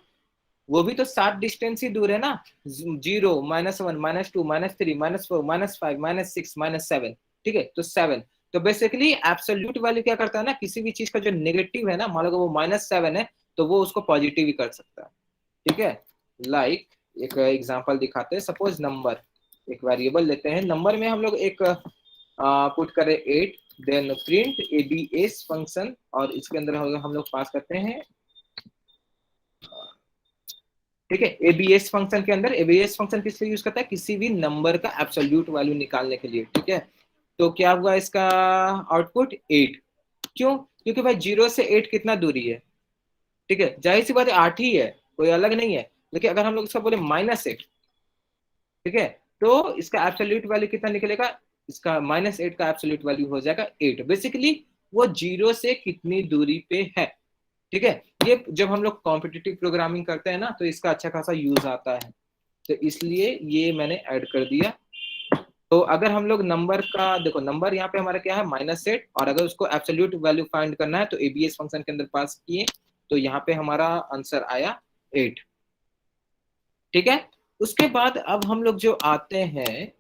Speaker 1: वो भी तो 7 डिस्टेंस ही दूर है ना, 0, -1, -2, -3, -4, -5, -6, -7, ठीक है, तो 7। तो बेसिकली एब्सोल्यूट वैल्यू क्या करता है ना, किसी भी चीज का जो नेगेटिव है ना, मान लो वो -7 है तो वो उसको पॉजिटिव ही कर सकता है, ठीक है। लाइक एक एग्जांपल दिखाते हैं, सपोज नंबर, एक वेरिएबल लेते हैं, नंबर में हम लोग एक पुट करें 8, देन प्रिंट abs फंक्शन, और इसके अंदर हम लोग पास करते हैं, ठीक है, abs फंक्शन के अंदर, abs फंक्शन किस लिए यूज करता है, किसी भी नंबर का एब्सोल्यूट वैल्यू निकालने के लिए, ठीक है। तो क्या हुआ इसका आउटपुट 8, क्यों, क्योंकि भाई 0 से 8 कितना दूरी है, ठीक है, जाहिर सी बात है 8 ही है, कोई अलग नहीं है। लेकिन अगर हम लोग इसका बोले -8, ठीक है, तो इसका एब्सोल्यूट वैल्यू कितना निकलेगा, इसका -8 का एब्सोल्यूट वैल्यू हो जाएगा 8। बेसिकली वो 0 से कितनी दूरी पे है, ठीक है। ये जब हम लोग कॉम्पिटिटिव प्रोग्रामिंग करते हैं ना, तो इसका अच्छा खासा यूज आता है, तो इसलिए ये मैंने ऐड कर दिया। तो अगर हम लोग नंबर का देखो, नंबर यहाँ पे हमारा क्या है -8, और अगर उसको एब्सोल्यूट वैल्यू फाइंड करना है तो abs फंक्शन के अंदर पास किए, तो यहाँ पे हमारा आंसर आया 8, ठीक है। उसके बाद अब हम लोग जो आते हैं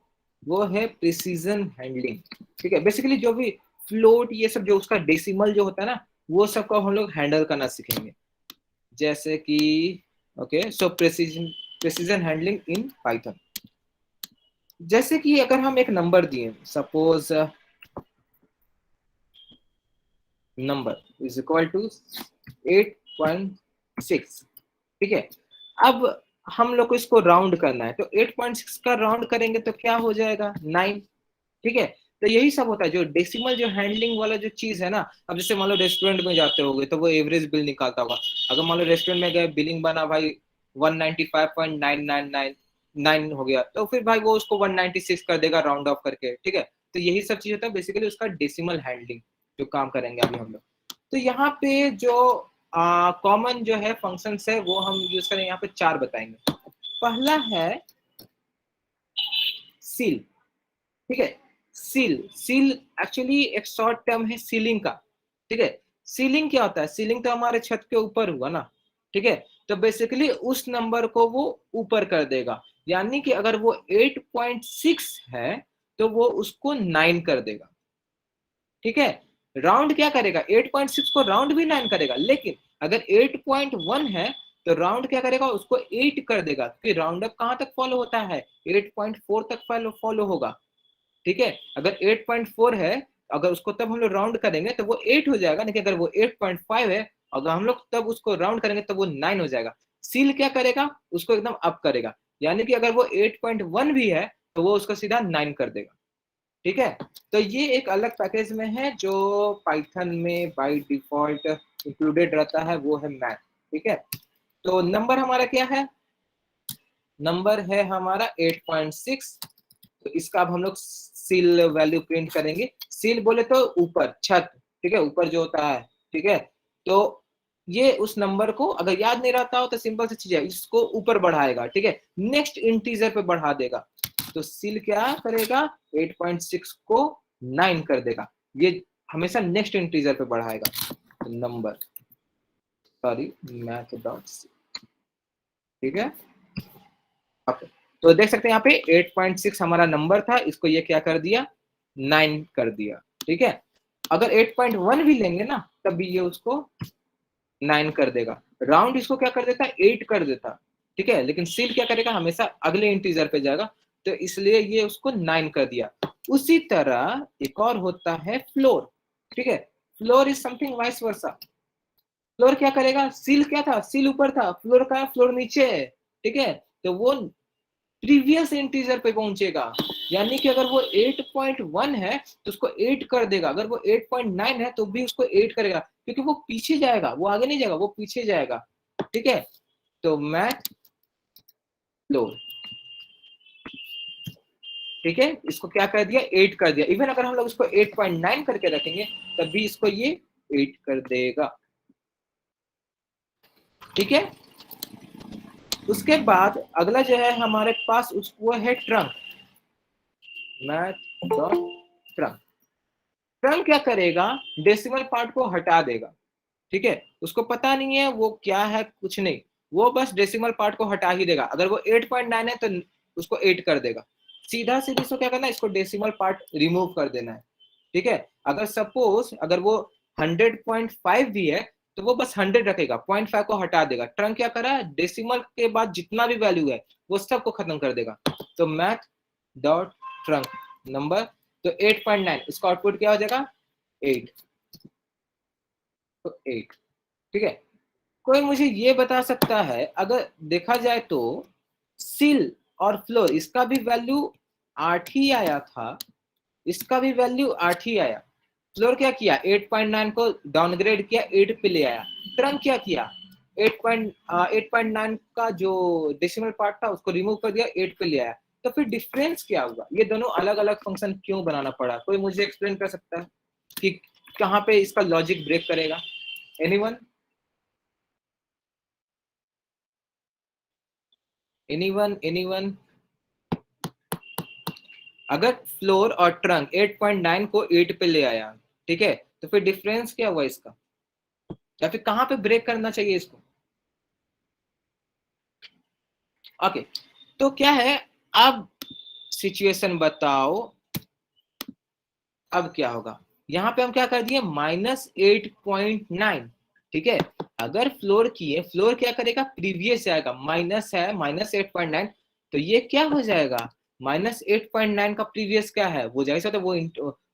Speaker 1: वो है प्रिसीजन हैंडलिंग, ठीक है। बेसिकली जो भी फ्लोट ये सब जो उसका डेसिमल जो होता है ना, वो सब को हम लोग हैंडल करना सीखेंगे, जैसे कि okay, so precision handling in Python. जैसे कि अगर हम एक नंबर दिए, suppose number is equal to 8.6, ठीक है। अब हम लोग को इसको राउंड करना है, तो 8.6 का राउंड करेंगे तो क्या हो जाएगा 9, ठीक है। तो यही सब होता है, जो डेसिमल जो हैंडलिंग वाला जो चीज है ना। अब जैसे मान लो रेस्टोरेंट में जाते होगे तो वो एवरेज बिल निकालता होगा, अगर मान लो रेस्टोरेंट में गए, बिलिंग बना भाई 195.9999 हो गया, तो फिर भाई वो उसको 196 कर देगा राउंड ऑफ करके, ठीक है। तो यही सब चीज होता है बेसिकली उसका डेसिमल हैंडलिंग जो काम करेंगे अभी हम लोग। तो यहाँ पे जो कॉमन जो है फंक्शंस है वो हम यूज करेंगे, यहाँ पे 4 बताएंगे। पहला है सील, ठीक है। सील एक्चुअली एक शॉर्ट टर्म है सीलिंग का, ठीक है। सीलिंग क्या होता है, सीलिंग तो हमारे छत के ऊपर हुआ ना, ठीक है। तो बेसिकली उस नंबर को वो ऊपर कर देगा, यानी कि अगर वो 8.6 है तो वो उसको 9 कर देगा, ठीक है। राउंड क्या करेगा, 8.6 को राउंड भी 9 करेगा, लेकिन अगर 8.1 है तो राउंड क्या करेगा, उसको 8 कर देगा, क्योंकि राउंड अप कहां तक फॉलो होता है, 8.4 तक फॉलो होगा, ठीक है। अगर 8.4 है, अगर उसको तब हम लोग राउंड करेंगे तो वो 8 हो जाएगा, लेकिन अगर वो 8.5 है, अगर हम लोग तब उसको राउंड करेंगे तो वो 9 हो जाएगा। सील क्या करेगा, उसको एकदम अप करेगा, यानी कि अगर वो 8.1 भी है तो वो उसको सीधा 9 कर देगा, ठीक है। तो ये एक अलग पैकेज में है जो पाइथन में बाय डिफॉल्ट इंक्लूडेड रहता है, वो है मैथ, ठीक है। तो नंबर हमारा क्या है, नंबर है हमारा 8.6, तो इसका अब हम लोग सील वैल्यू प्रिंट करेंगे। सील बोले तो ऊपर, छत, ठीक है, ऊपर जो होता है, ठीक है। तो ये उस नंबर को अगर याद नहीं रहता हो तो सिंपल सी चीज है, इसको ऊपर बढ़ाएगा, ठीक है, नेक्स्ट इंटीजर पे बढ़ा देगा। तो सील क्या करेगा, 8.6 को 9 कर देगा, ये हमेशा नेक्स्ट इंटीजर पे बढ़ाएगा। नंबर सॉरी मैथ डॉट, ठीक है, ओके। तो देख सकते हैं यहाँ पे 8.6 हमारा नंबर था, इसको ये क्या कर दिया, 9 कर दिया, ठीक है। अगर 8.1 भी लेंगे ना तब भी ये उसको 9 कर देगा, राउंड इसको क्या कर देता, 8 कर देता, ठीक है। लेकिन सील क्या करेगा, हमेशा अगले इंटीजर पे जाएगा, तो इसलिए ये उसको 9 कर दिया। उसी तरह एक और होता है फ्लोर, ठीक है। Floor is something vice versa. Floor क्या करेगा, सील क्या था, सील ऊपर था, फ्लोर का फ्लोर नीचे है, ठीक है। तो वो प्रीवियस इंटीजर पे पहुंचेगा, यानी कि अगर वो 8.1 है तो उसको 8 कर देगा, अगर वो 8.9 है तो भी उसको 8 करेगा, क्योंकि वो पीछे जाएगा, वो आगे नहीं जाएगा, वो पीछे जाएगा, ठीक है। तो मैथ फ्लोर, ठीक है, इसको क्या कर दिया, 8 कर दिया। इवन अगर हम लोग इसको 8.9 करके रखेंगे तब भी इसको ये 8 कर देगा, ठीक है। उसके बाद अगला जो है हमारे पास वो है trunk, math dot trunk. Trunk क्या करेगा, डेसिमल पार्ट को हटा देगा, ठीक है, उसको पता नहीं है वो क्या है, कुछ नहीं, वो बस डेसिमल पार्ट को हटा ही देगा। अगर वो 8.9 है तो उसको 8 कर देगा। सीधा सीधा इसको क्या करना है, इसको डेसिमल पार्ट रिमूव कर देना है, ठीक है। अगर सपोज अगर वो 100.5 भी है तो वो बस 100 रखेगा, 0.5 को हटा देगा। ट्रंक क्या करा, डेसिमल के बाद जितना भी वैल्यू है वो सब को खत्म कर देगा। तो मैथ डॉट ट्रंक नंबर, तो 8.9 इसका आउटपुट क्या हो जाएगा 8, तो 8, ठीक है। कोई मुझे ये बता सकता है, अगर देखा जाए तो सील और फ्लोर इसका भी वैल्यू 8 ही आया था, इसका भी वैल्यू 8 ही आया। फ्लोर क्या किया, 8.9 को डाउनग्रेड किया, 8 पे ले आया। ट्रंक क्या किया, 8.9 का जो डेसिमल पार्ट था उसको रिमूव कर दिया, 8 पे ले आया। तो फिर डिफरेंस क्या हुआ, ये दोनों अलग अलग फंक्शन क्यों बनाना पड़ा? कोई मुझे एक्सप्लेन कर सकता है कि कहाँ पे इसका लॉजिक ब्रेक करेगा? एनीवन? एनीवन? अगर फ्लोर और ट्रंक 8.9 को 8 पे ले आया, ठीक है, तो फिर डिफरेंस क्या हुआ इसका, या फिर कहां पे ब्रेक करना चाहिए इसको? ओके, तो क्या है, अब सिचुएशन बताओ, अब क्या होगा। यहां पे हम क्या कर दिए, -8.9, ठीक है। अगर फ्लोर किए, फ्लोर क्या करेगा, प्रीवियस आएगा, माइनस है -8.9, तो ये क्या हो जाएगा, -8.9 का प्रीवियस क्या है, वो जैसा तो वो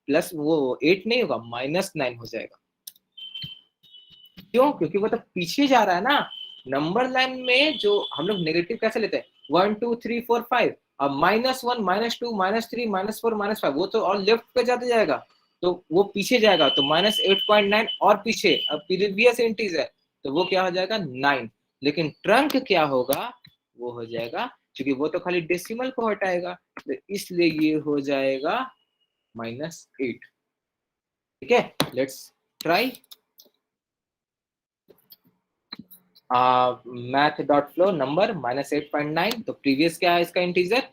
Speaker 1: प्लस वो 8 नहीं होगा, -9 हो जाएगा। क्यों? क्योंकि वो तो पीछे जा रहा है ना। नंबर लाइन में जो हम लोग नेगेटिव कैसे लेते हैं, 1 2 3 4 5, अब -1 -2 -3 -4 -5, वो तो और लेफ्ट पे जाते जाएगा, तो वो पीछे जाएगा, तो -8.9 और पीछे, अब प्रीवियस इंटीजर है तो वो क्या हो जाएगा 9। लेकिन ट्रंक क्या होगा, वो हो जाएगा, क्योंकि वो तो खाली डेसिमल को हटाएगा, तो इसलिए ये हो जाएगा -8, ठीक है। Let's try math dot flow number -8.9, तो प्रीवियस क्या है इसका इंटीजर,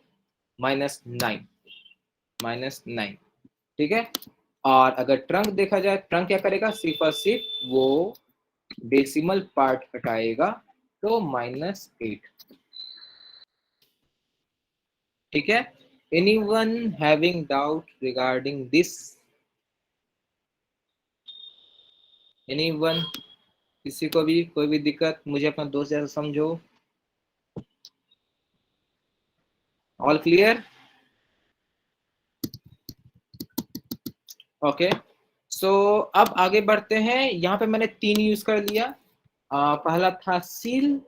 Speaker 1: -9, ठीक है। और अगर ट्रंक देखा जाए, ट्रंक क्या करेगा, सिर्फ और सिर्फ वो डेसिमल पार्ट हटाएगा, तो -8, ठीक है। Anyone having doubt regarding this? Anyone? किसी को भी कोई भी दिक्कत, मुझे अपना दोस्त जैसा समझो। All clear? ओके, सो अब आगे बढ़ते हैं। यहाँ पे मैंने 3 यूज कर लिया। पहला था सील,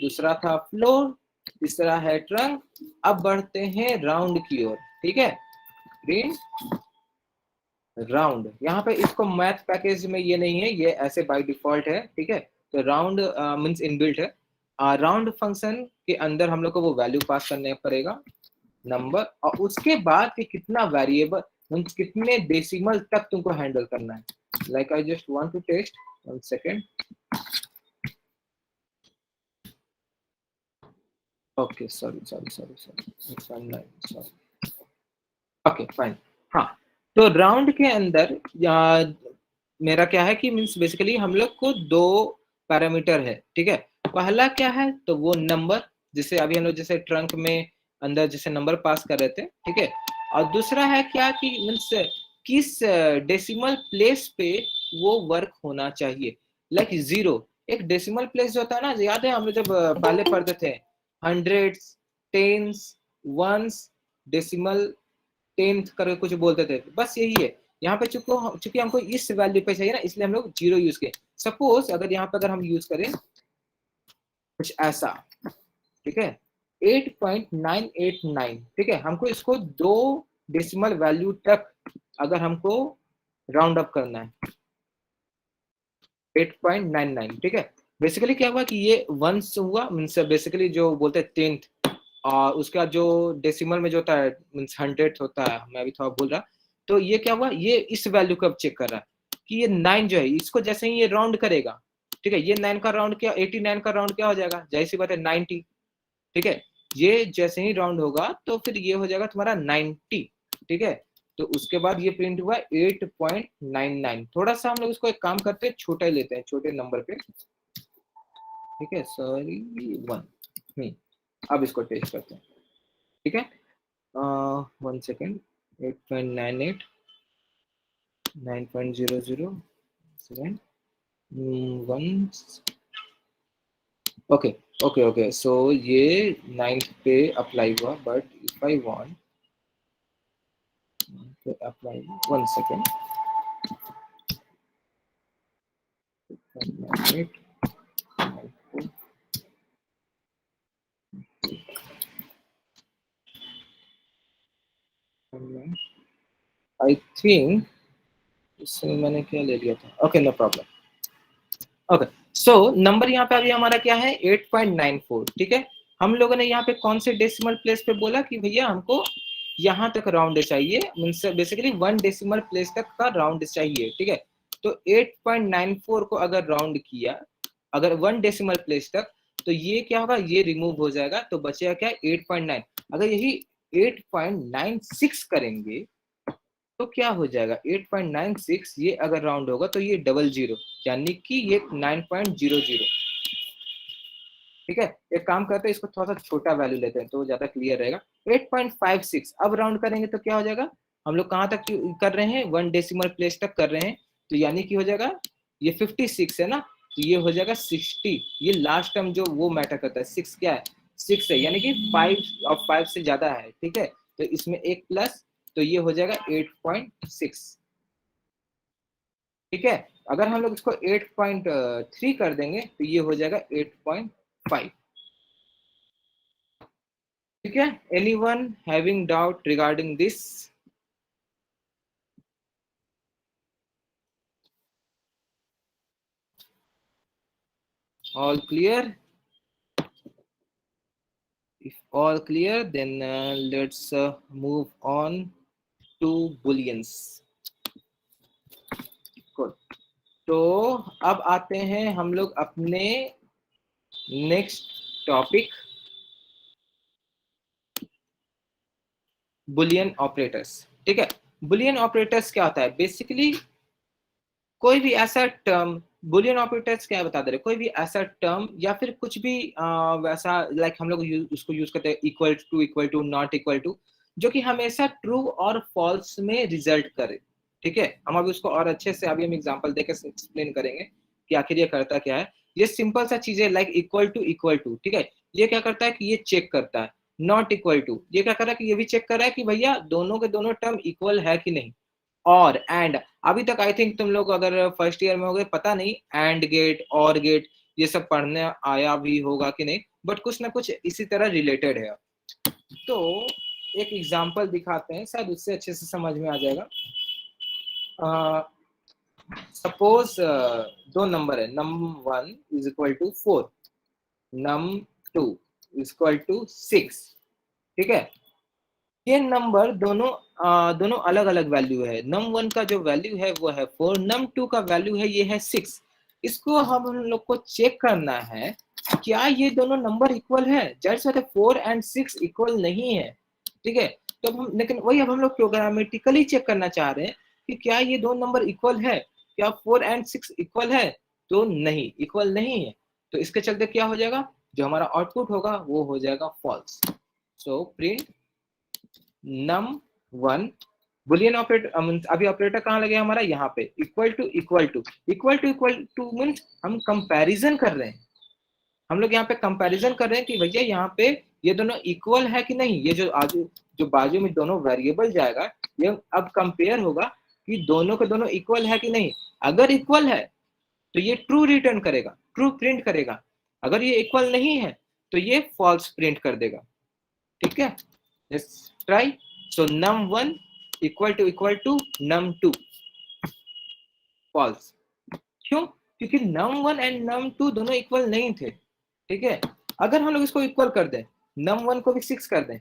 Speaker 1: दूसरा था फ्लोर, तीसरा है ट्रंक। अब बढ़ते हैं राउंड की ओर, ठीक है। ग्रीन राउंड, यहाँ पे इसको मैथ पैकेज में ये नहीं है, ये ऐसे बाय डिफॉल्ट है, ठीक है। तो राउंड मींस इनबिल्ट है। राउंड फंक्शन के अंदर हम लोग को वो वैल्यू पास करने पड़ेगा, नंबर, और उसके बाद कि कितना वेरिएबल, मींस कितने डेसिमल तक तुमको हैंडल करना है। Like I just want to test, 1 second. Okay, sorry, okay fine. हाँ, तो राउंड के अंदर मेरा क्या है कि मींस बेसिकली हम लोग को 2 पैरामीटर है, ठीक है। पहला क्या है, तो वो नंबर, जिसे अभी हम लोग जैसे ट्रंक में अंदर जैसे नंबर पास कर रहे थे, ठीक है। और दूसरा है क्या कि मींस किस डेसिमल प्लेस पे वो वर्क होना चाहिए। लाइक 0 एक डेसिमल प्लेस जो होता है ना, याद है हम लोग जब पहले पढ़ते थे, hundreds, tense, once, decimal 10th करके कुछ बोलते थे, बस यही है। यहाँ पे चूंकि हमको इस वैल्यू पे चाहिए ना, इसलिए हम लोग 0 यूज किए। सपोज अगर यहाँ पे अगर हम यूज करें कुछ ऐसा, ठीक है, 8.989, ठीक है, हमको इसको 2 डेसिमल वैल्यू तक अगर हमको राउंड अप करना है, 8.99, ठीक है। बेसिकली क्या हुआ कि ये वंस हुआ, मीन्स बेसिकली जो बोलते हैं 10th, और उसका जो डेसिमल में जो होता है मींस 100 होता है, मैं अभी थोड़ा बोल रहा। तो ये क्या हुआ, ये इस वैल्यू को अब चेक कर रहा है कि ये 9 जो है, इसको जैसे ही ये राउंड करेगा, ठीक है, ये 9 का राउंड क्या, 89 का राउंड क्या हो जाएगा, जैसी बात है 90, ठीक है। ये जैसे ही राउंड होगा तो फिर ये हो जाएगा तुम्हारा 90, ठीक है। तो उसके बाद ये प्रिंट हुआ 8.99। थोड़ा सा हम लोग इसको एक काम करते हैं, छोटा ही लेते हैं, छोटे नंबर पे ठीक है, सॉरी 1। अब इसको टेस्ट करते हैं, ठीक है। 1 second, 8.98 9.00 7 1। Okay okay okay, so ये 9th पे अप्लाई हुआ, but if I want to apply, 1 second, 8 I think इसमें मैंने क्या ले लिया था, okay no problem. Okay, so number यहाँ पे अभी हमारा क्या है 8.94, ठीक है। हम लोगों ने यहाँ पे कौन से डेसिमल प्लेस पे बोला कि भैया हमको यहाँ तक राउंड चाहिए, मींस बेसिकली 1 डेसिमल प्लेस तक का राउंड चाहिए, ठीक है। तो 8.94 को अगर राउंड किया, अगर 1 डेसिमल प्लेस तक, तो ये क्या होगा, ये रिमूव हो जाएगा, तो बचेगा क्या 8.9। अगर यही 8.96 करेंगे तो क्या हो जाएगा 8.96, ये अगर राउंड होगा तो ये 00, यानी कि ये 9.00, ठीक है। एक काम करते हैं, इसको थोड़ा सा छोटा वैल्यू लेते हैं तो ज्यादा क्लियर रहेगा। 8.56 अब राउंड करेंगे तो क्या हो जाएगा, हम लोग कहाँ तक कर रहे हैं, 1 डेसिमल प्लेस तक कर रहे हैं, तो यानी कि हो जाएगा ये 56 है ना, तो ये हो जाएगा 60। ये लास्ट टर्म जो वो मैटर करता है, 6 क्या है, 6 है, यानी कि 5 और 5 से ज्यादा है, ठीक है। तो इसमें एक प्लस, तो ये हो जाएगा 8.6, ठीक है। अगर हम लोग इसको 8.3 कर देंगे तो ये हो जाएगा 8.5, ठीक है। Anyone having doubt regarding this? All clear? If all clear, then let's move on to booleans. Good. तो अब आते हैं हम लोग अपने नेक्स्ट टॉपिक, बुलियन ऑपरेटर्स, ठीक है। बुलियन ऑपरेटर्स क्या होता है, बेसिकली कोई भी ऐसा टर्म, बुलियन ऑपरेटर्स क्या बता दे रहे, कोई भी ऐसा टर्म या फिर कुछ भी वैसा, लाइक हम लोग उसको यूज करते हैं equal to not equal to, जो कि हमेशा ट्रू और फॉल्स में रिजल्ट करे, ठीक है। हम अभी उसको और अच्छे से अभी हम एग्जांपल देकर एक्सप्लेन करेंगे कि आखिर ये करता क्या है। ये सिंपल सा चीज है, लाइक इक्वल टू, ठीक है। ये क्या करता है कि ये चेक करता है। नॉट इक्वल टू, ये क्या कर रहा है कि ये भी चेक कर रहा है कि भैया दोनों के दोनों टर्म इक्वल है कि नहीं। और एंड, अभी तक आई थिंक तुम लोग अगर फर्स्ट ईयर में हो गए, पता नहीं एंड गेट और गेट ये सब पढ़ने आया भी होगा कि नहीं, बट कुछ ना कुछ इसी तरह रिलेटेड है। तो एक एग्जांपल दिखाते हैं, शायद उससे अच्छे से समझ में आ जाएगा। सपोज दो नंबर है, num1 is equal to 4, num2 is equal to 6, ठीक है। ये नंबर दोनों अलग अलग वैल्यू है। num1 का जो वैल्यू है वो है 4, num2 का वैल्यू है ये है 6। इसको हम लोग को चेक करना है क्या ये दोनों नंबर इक्वल है। जैसे 4 एंड 6 इक्वल नहीं है, ठीक है। तो हम, लेकिन वही अब हम लोग प्रोग्रामेटिकली चेक करना चाह रहे हैं कि क्या ये दो नंबर इक्वल है, क्या 4 एंड 6 इक्वल है, तो नहीं, इक्वल नहीं है। तो इसके चलते क्या हो जाएगा, जो हमारा आउटपुट होगा वो हो जाएगा false. So print num1 boolean operator, अभी ऑपरेटर कहाँ लगे हमारा, यहाँ पे इक्वल टू मीन्स हम कंपैरिजन कर रहे हैं। हम लोग यहाँ पे कंपैरिजन कर रहे हैं कि भैया यहाँ पे ये दोनों इक्वल है कि नहीं। ये जो बाजू में दोनों वेरिएबल जाएगा, ये अब कंपेयर होगा कि दोनों के दोनों इक्वल है कि नहीं। अगर इक्वल है तो ये ट्रू रिटर्न करेगा, ट्रू प्रिंट करेगा। अगर ये इक्वल नहीं है तो ये फॉल्स प्रिंट कर देगा, ठीक है। Let's try. So num1 equal to num2 false. क्यों? क्योंकि num1 एंड num2 दोनों इक्वल नहीं थे, ठीक है। अगर हम लोग इसको इक्वल कर दें, num1 को भी 6 कर दें,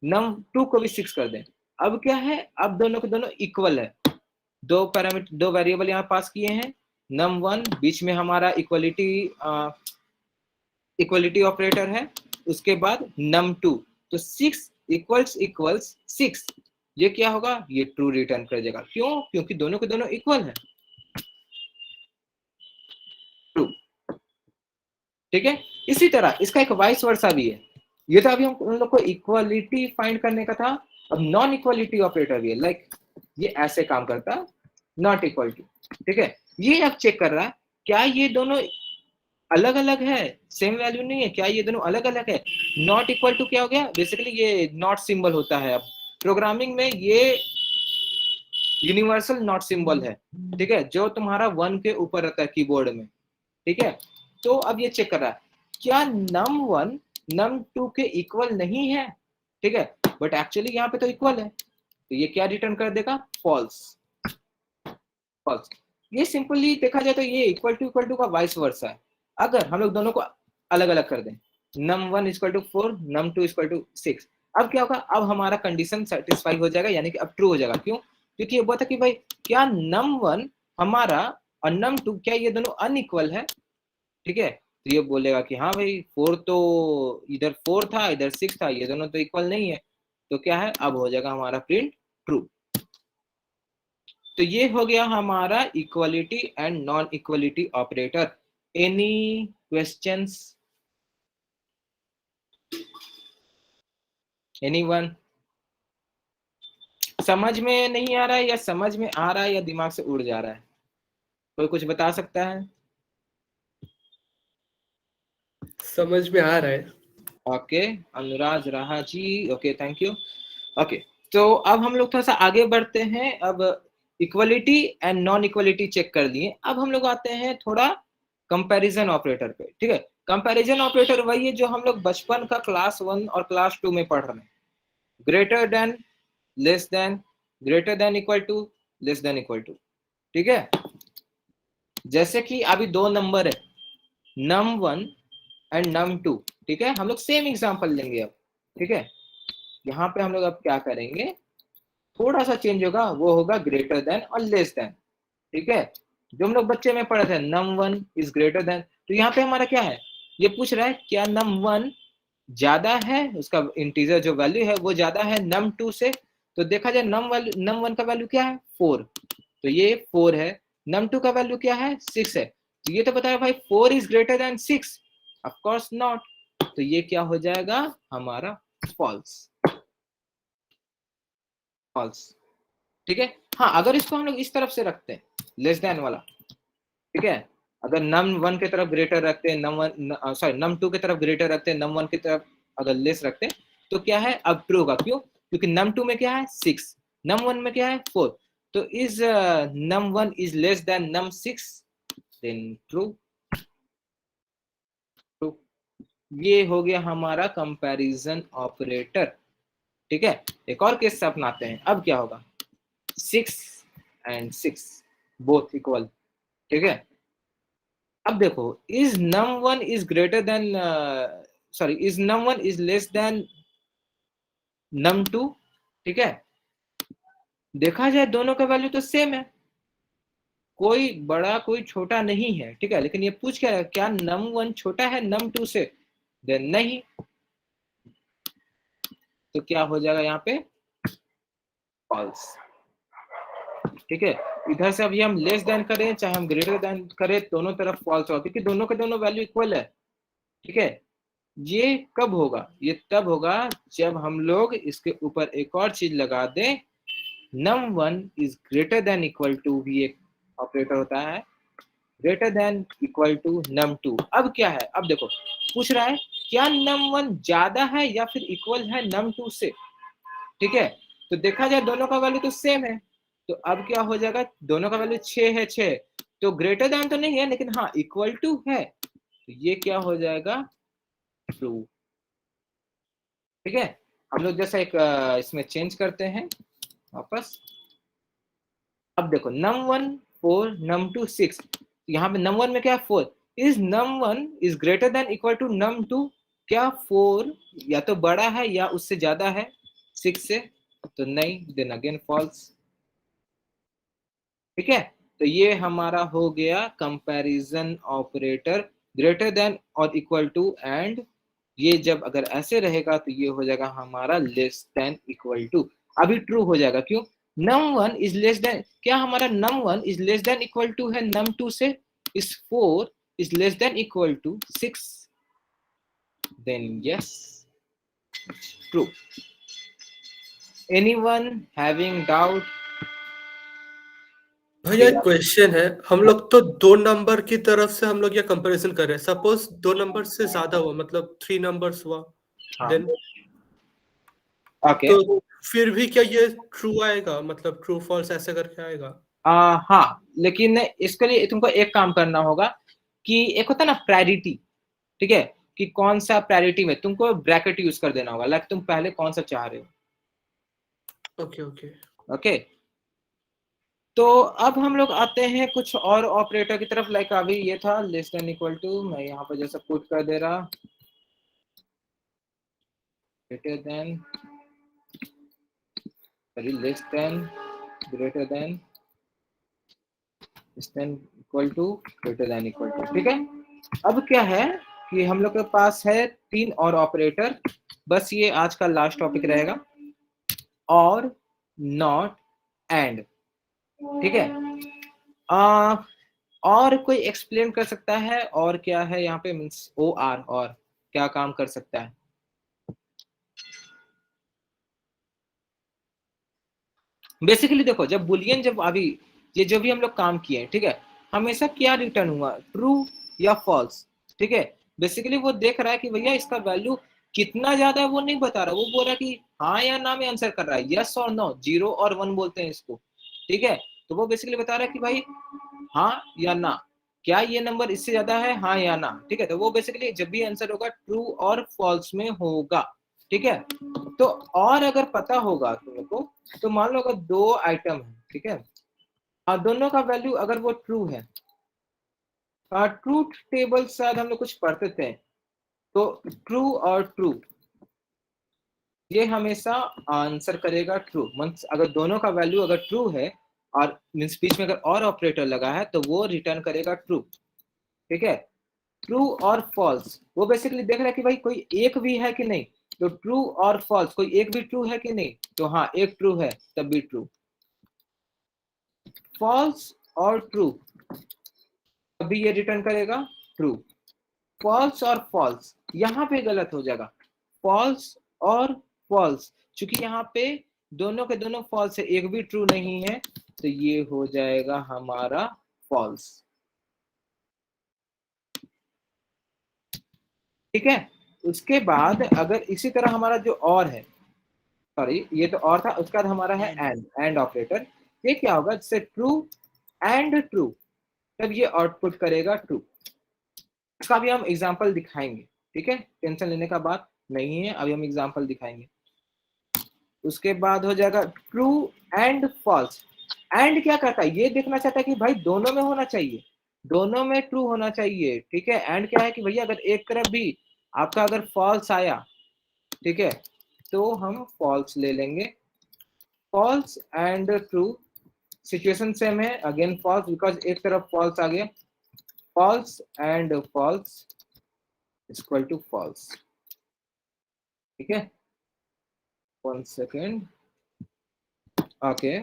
Speaker 1: num2 को भी 6 कर दें, अब क्या है, अब दोनों के दोनों इक्वल है। दो पैरामीटर, दो वेरिएबल यहाँ पास किए हैं। num1 बीच में हमारा इक्वलिटी ऑपरेटर है, उसके बाद num2, तो 6 इक्वल्स 6, ये क्या होगा, ये ट्रू रिटर्न कर देगा। क्यों? क्योंकि दोनों के दोनों इक्वल है, ट्रू। ठीक है। इसी तरह इसका एक वाइस वर्सा भी है। ये तो अभी हम उन लोग को इक्वालिटी फाइंड करने का था, अब नॉन इक्वालिटी ऑपरेटर भी है। लाइक ये ऐसे काम करता है, नॉट इक्वल टू, ठीक है। ये अब चेक कर रहा है क्या ये दोनों अलग अलग है, सेम वैल्यू नहीं है, क्या ये दोनों अलग अलग है। नॉट इक्वल टू क्या हो गया, बेसिकली ये नॉट सिंबल होता है। अब प्रोग्रामिंग में ये यूनिवर्सल नॉट सिंबल है, ठीक है, जो तुम्हारा 1 के ऊपर रहता है कीबोर्ड में, ठीक है। तो अब ये चेक कर रहा है क्या num1 num2 के इक्वल नहीं है, ठीक है, बट एक्चुअली यहाँ पे तो इक्वल है, तो ये क्या रिटर्न कर देगा, फॉल्स। फॉल्स। ये सिंपली देखा जाए तो ये इक्वल टू का वाइस वर्सा है। अगर हम लोग दोनों को अलग अलग कर दें, num1 equal to 4 num2 equal to 6, अब क्या होगा, अब हमारा कंडीशन सेटिस्फाई हो जाएगा, यानी कि अब ट्रू हो जाएगा। क्यों, क्योंकि ये बोलता कि भाई क्या num1 हमारा और num2 क्या ये दोनों अनइक्वल है, ठीक है। तो ये बोलेगा कि हाँ भाई 4 तो इधर 4 था इधर 6 था, ये दोनों तो इक्वल नहीं है, तो क्या है, अब हो जाएगा हमारा प्रिंट ट्रू। तो ये हो गया हमारा equality and non equality operator. Any questions, anyone? समझ में नहीं आ रहा है या समझ में आ रहा है या दिमाग से उड़ जा रहा है, कोई कुछ बता सकता है?
Speaker 6: समझ में आ रहा है।
Speaker 1: ओके, अनुराज राहा जी, ओके थैंक यू। ओके, तो अब हम लोग थोड़ा सा आगे बढ़ते हैं। अब equality and non equality check कर लिए, अब हम लोग आते हैं थोड़ा कंपैरिजन ऑपरेटर पे, ठीक है। कंपैरिजन ऑपरेटर वही है जो हम लोग बचपन का क्लास 1 और क्लास 2 में पढ़ रहे हैं। Greater than, less than, greater than equal to, less than equal to, ठीक है। जैसे कि अभी दो नंबर है num1 एंड num2, ठीक है, हम लोग सेम एग्जांपल लेंगे अब, ठीक है। यहाँ पे हम लोग अब क्या करेंगे, थोड़ा सा चेंज होगा, वो होगा ग्रेटर देन और लेस देन, ठीक है। जो हम लोग बच्चे में पढ़े थे num1 इज ग्रेटर देन, तो यहाँ पे हमारा क्या है, ये पूछ रहा है क्या num1 ज्यादा है, उसका इंटीजर जो वैल्यू है वो ज्यादा है num2 से। तो देखा जाए num1 का वैल्यू क्या है 4, तो ये 4 है। num2 का वैल्यू क्या है 6 है, तो ये तो बताया भाई 4 is greater then 6, of course not, तो ये क्या हो जाएगा हमारा फॉल्स। फॉल्स, ठीक है। हाँ, अगर इसको हम लोग इस तरफ से रखते हैं लेस देन वाला, ठीक है, अगर num1 की तरफ ग्रेटर रखते हैं, num2 की तरफ ग्रेटर रखते हैं, num1 की तरफ अगर लेस रखते हैं, तो क्या है, अब ट्रू होगा। क्यों, क्योंकि num2 में क्या है 6, num1 में क्या है 4, तो is num1 is less than num6, then true. ये हो गया हमारा कंपैरिजन ऑपरेटर, ठीक है। एक और केस अपनाते हैं, अब क्या होगा, 6 एंड 6 बोथ इक्वल, ठीक है। अब देखो, is num1 is greater than, sorry, is num1 is less then num2, ठीक है। देखा जाए दोनों का वैल्यू तो सेम है, कोई बड़ा कोई छोटा नहीं है, ठीक है। लेकिन ये पूछ क्या num1 छोटा है num2 से, देन नहीं, तो क्या हो जाएगा यहाँ पे फॉल्स, ठीक है। इधर से अभी हम लेस देन करें चाहे हम ग्रेटर देन करें, दोनों तरफ फॉल्स होगा, क्योंकि दोनों के दोनों वैल्यू इक्वल है, ठीक है। ये कब होगा, ये तब होगा जब हम लोग इसके ऊपर एक और चीज लगा दें, num1 is greater than equal to, भी एक ऑपरेटर होता है, greater than equal to num2। अब क्या है, अब देखो पूछ रहा है क्या num1 ज्यादा है या फिर इक्वल है num2 से, ठीक है। तो देखा जाए दोनों का वैल्यू तो सेम है, तो अब क्या हो जाएगा, दोनों का वैल्यू 6 है, 6 तो ग्रेटर देन तो नहीं है, लेकिन हाँ इक्वल टू है, तो ये क्या हो जाएगा ट्रू, ठीक है। हम लोग जैसा एक इसमें चेंज करते हैं वापस। अब देखो num1 4 num2 6, यहाँ पे num1 में क्या है 4, is num1 is greater than equal to num2, क्या 4 या तो बड़ा है या उससे ज्यादा है 6 से, तो नहीं, देन अगेन फॉल्स, ठीक है। तो ये हमारा हो गया कंपैरिजन ऑपरेटर, ग्रेटर देन और इक्वल टू, एंड ये जब अगर ऐसे रहेगा तो ये हो जाएगा हमारा लेस देन इक्वल टू। अभी ट्रू हो जाएगा, क्यों, num1 इज लेस देन, क्या हमारा num1 is less than equal to है num2 से, इस 4 is less than equal to 6, then yes, true. Anyone having doubt?
Speaker 6: भैया एक क्वेश्चन है, हम लोग तो दो नंबर की तरफ से हम लोग ये कंपैरिजन कर रहे हैं, सपोज दो नंबर से ज्यादा हुआ, मतलब 3 नंबर्स हुआ,
Speaker 1: हाँ।
Speaker 6: देन
Speaker 1: ओके,
Speaker 6: तो फिर भी क्या ये ट्रू आएगा, मतलब ट्रू फॉल्स ऐसे करके आएगा?
Speaker 1: हाँ, लेकिन इसके लिए तुमको एक काम करना होगा कि एक होता है ना प्रायोरिटी, ठीक है, कि कौन सा प्रायोरिटी में तुमको ब्रैकेट यूज कर देना होगा, लाइक तुम पहले कौन सा चाह रहे हो।
Speaker 6: ओके ओके
Speaker 1: ओके, तो अब हम लोग आते हैं कुछ और ऑपरेटर की तरफ, लाइक अभी ये था लेस देन इक्वल टू, मैं यहाँ पर जैसा पुट कर दे रहा, greater than, sorry, less than, greater than, less than equal to, greater than equal to, ठीक है। अब क्या है कि हम लोग के पास है 3 और ऑपरेटर, बस ये आज का लास्ट टॉपिक रहेगा, और नॉट एंड, ठीक है। और कोई एक्सप्लेन कर सकता है और क्या है यहाँ पे, मीन्स ओ आर और क्या काम कर सकता है? बेसिकली देखो, जब बुलियन, जब अभी ये जो भी हम लोग काम किए, ठीक है, हमेशा क्या रिटर्न हुआ, ट्रू या फॉल्स, ठीक है। बेसिकली वो देख रहा है कि भैया इसका वैल्यू कितना ज्यादा है, वो नहीं बता रहा, वो बोल रहा है कि हाँ या ना में आंसर कर रहा है, यस और नो, 0 और 1 बोलते हैं इसको, ठीक है। तो वो बेसिकली बता रहा है कि भाई हाँ या ना, क्या ये नंबर इससे ज्यादा है, हाँ या ना, ठीक है। तो वो बेसिकली जब भी आंसर होगा ट्रू और फॉल्स में होगा, ठीक है। तो और अगर पता होगा तुम को, तो मान लो अगर 2 आइटम है, ठीक है, दोनों का वैल्यू अगर वो ट्रू है, ट्रूथ टेबल शायद हम लोग कुछ पढ़ते थे, तो ट्रू और ट्रू ये हमेशा आंसर करेगा ट्रू, मींस अगर दोनों का वैल्यू अगर ट्रू है और मींस बीच में अगर और ऑपरेटर लगा है तो वो रिटर्न करेगा ट्रू, ठीक है। ट्रू और फॉल्स, वो बेसिकली देख रहा है कि भाई कोई एक भी है कि नहीं, तो ट्रू और फॉल्स, कोई एक भी ट्रू है कि नहीं, तो हाँ एक ट्रू है तब भी ट्रू, फॉल्स और ट्रू तभी ये रिटर्न करेगा ट्रू, फॉल्स और फॉल्स यहाँ पे गलत हो जाएगा, फॉल्स और फॉल्स, क्योंकि यहाँ पे दोनों के दोनों फॉल्स है, एक भी ट्रू नहीं है, तो ये हो जाएगा हमारा फॉल्स, ठीक है। उसके बाद अगर इसी तरह हमारा जो और है, सॉरी ये तो और था, उसके बाद हमारा है एंड ऑपरेटर, ये क्या होगा, जैसे ट्रू एंड ट्रू, तब ये आउटपुट करेगा ट्रू। इसका भी हम एग्जांपल दिखाएंगे, ठीक है, टेंशन लेने का बात नहीं है, अभी हम एग्जांपल दिखाएंगे। उसके बाद हो जाएगा ट्रू एंड फॉल्स, एंड क्या करता है, ये देखना चाहता है कि भाई दोनों में होना चाहिए, दोनों में ट्रू होना चाहिए, ठीक है। एंड क्या है कि भैया अगर एक तरफ भी आपका अगर फॉल्स आया, ठीक है, तो हम फॉल्स ले लेंगे, false and true, situation same है, अगेन फॉल्स, बिकॉज एक तरफ फॉल्स आ गया, false and false equal to false, ठीक है। 1 सेकेंड, ओके।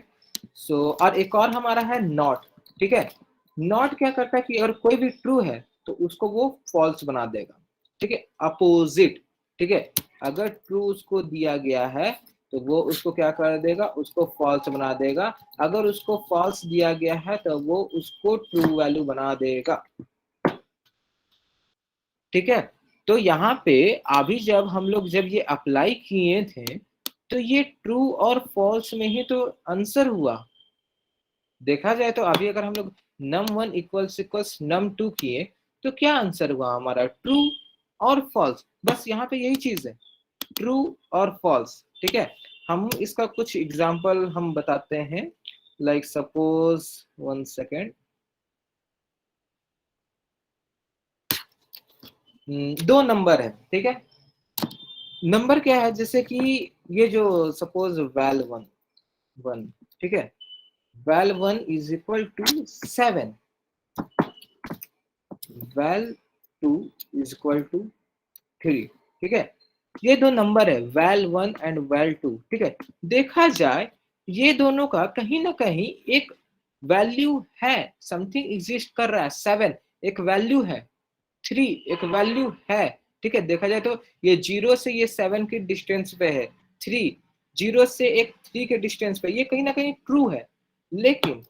Speaker 1: सो और एक और हमारा है नॉट, ठीक है। नॉट क्या करता है कि अगर कोई भी ट्रू है तो उसको वो फॉल्स बना देगा, ठीक है, अपोजिट, ठीक है। अगर ट्रू उसको दिया गया है तो वो उसको क्या कर देगा, उसको फॉल्स बना देगा, अगर उसको फॉल्स दिया गया है तो वो उसको ट्रू वैल्यू बना देगा, ठीक है। तो यहाँ पे अभी जब हम लोग जब ये अप्लाई किए थे तो ये ट्रू और फॉल्स में ही तो आंसर हुआ, देखा जाए तो अभी अगर हम लोग num1 इक्वल्स num2 किए तो क्या आंसर हुआ हमारा, ट्रू और फॉल्स, बस यहाँ पे यही चीज है, ट्रू और फॉल्स, ठीक है। हम इसका कुछ एग्जांपल हम बताते हैं, लाइक सपोज 1 सेकेंड, 2 नंबर है, ठीक है। नंबर क्या है, जैसे कि ये जो सपोज वैल 1, ठीक है, val 1 is equal to 7, val 2 is equal to 3, ठीक है। ये 2 नंबर है, वैल 1 एंड वैल 2, ठीक है। देखा जाए ये दोनों का कहीं ना कहीं एक वैल्यू है, समथिंग एग्जिस्ट कर रहा है, 7, एक वैल्यू है, 3 एक वैल्यू है, ठीक है। देखा जाए तो ये 0 से ये 7 के डिस्टेंस पे है, 3 0 से एक 3 के डिस्टेंस पे, ये कहीं ना कहीं ट्रू है। लेकिन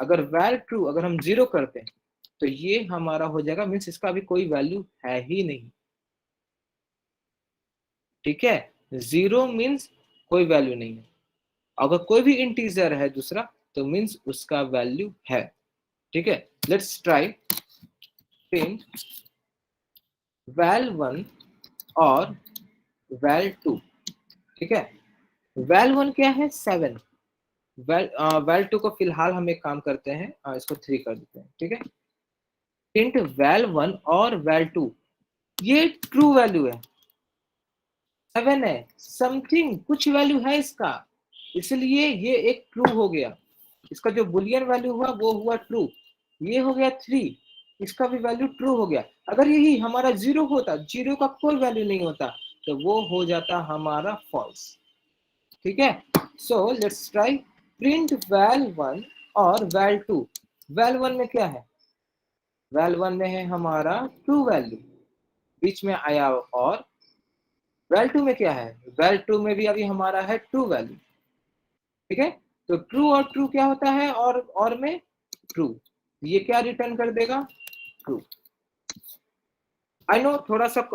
Speaker 1: अगर वैल ट्रू अगर हम 0 करते हैं तो ये हमारा हो जाएगा, मीन्स इसका अभी कोई वैल्यू है ही नहीं, ठीक है। 0 मीन्स कोई वैल्यू नहीं है। अगर कोई भी इंटीजर है दूसरा तो मीन्स उसका वैल्यू है, ठीक है। लेट्स ट्राई प्रिंट val1 और val2, ठीक है। val1 क्या है 7, val2 को फिलहाल हम एक काम करते हैं, इसको 3 कर देते हैं, ठीक है। प्रिंट val1 और val2, ये ट्रू वैल्यू है, 7 है, समथिंग कुछ वैल्यू है इसका, इसलिए ये एक ट्रू हो गया। इसका जो बुलियन वैल्यू हुआ वो हुआ ट्रू, ये हो गया 3, इसका भी वैल्यू ट्रू हो गया। अगर यही हमारा 0 होता, 0 का कोई वैल्यू नहीं होता, तो वो हो जाता हमारा फॉल्स, ठीक है। So let's try print val1 और val2। val1 में क्या है, val1 में है हमारा ट्रू वैल्यू, बीच में आया, और val2 में क्या है, val2 में भी अभी हमारा है ट्रू वैल्यू, ठीक है। तो ट्रू और ट्रू क्या होता है, और में ट्रू, ये क्या रिटर्न कर देगा, ट्रू। आई नो थोड़ा सा,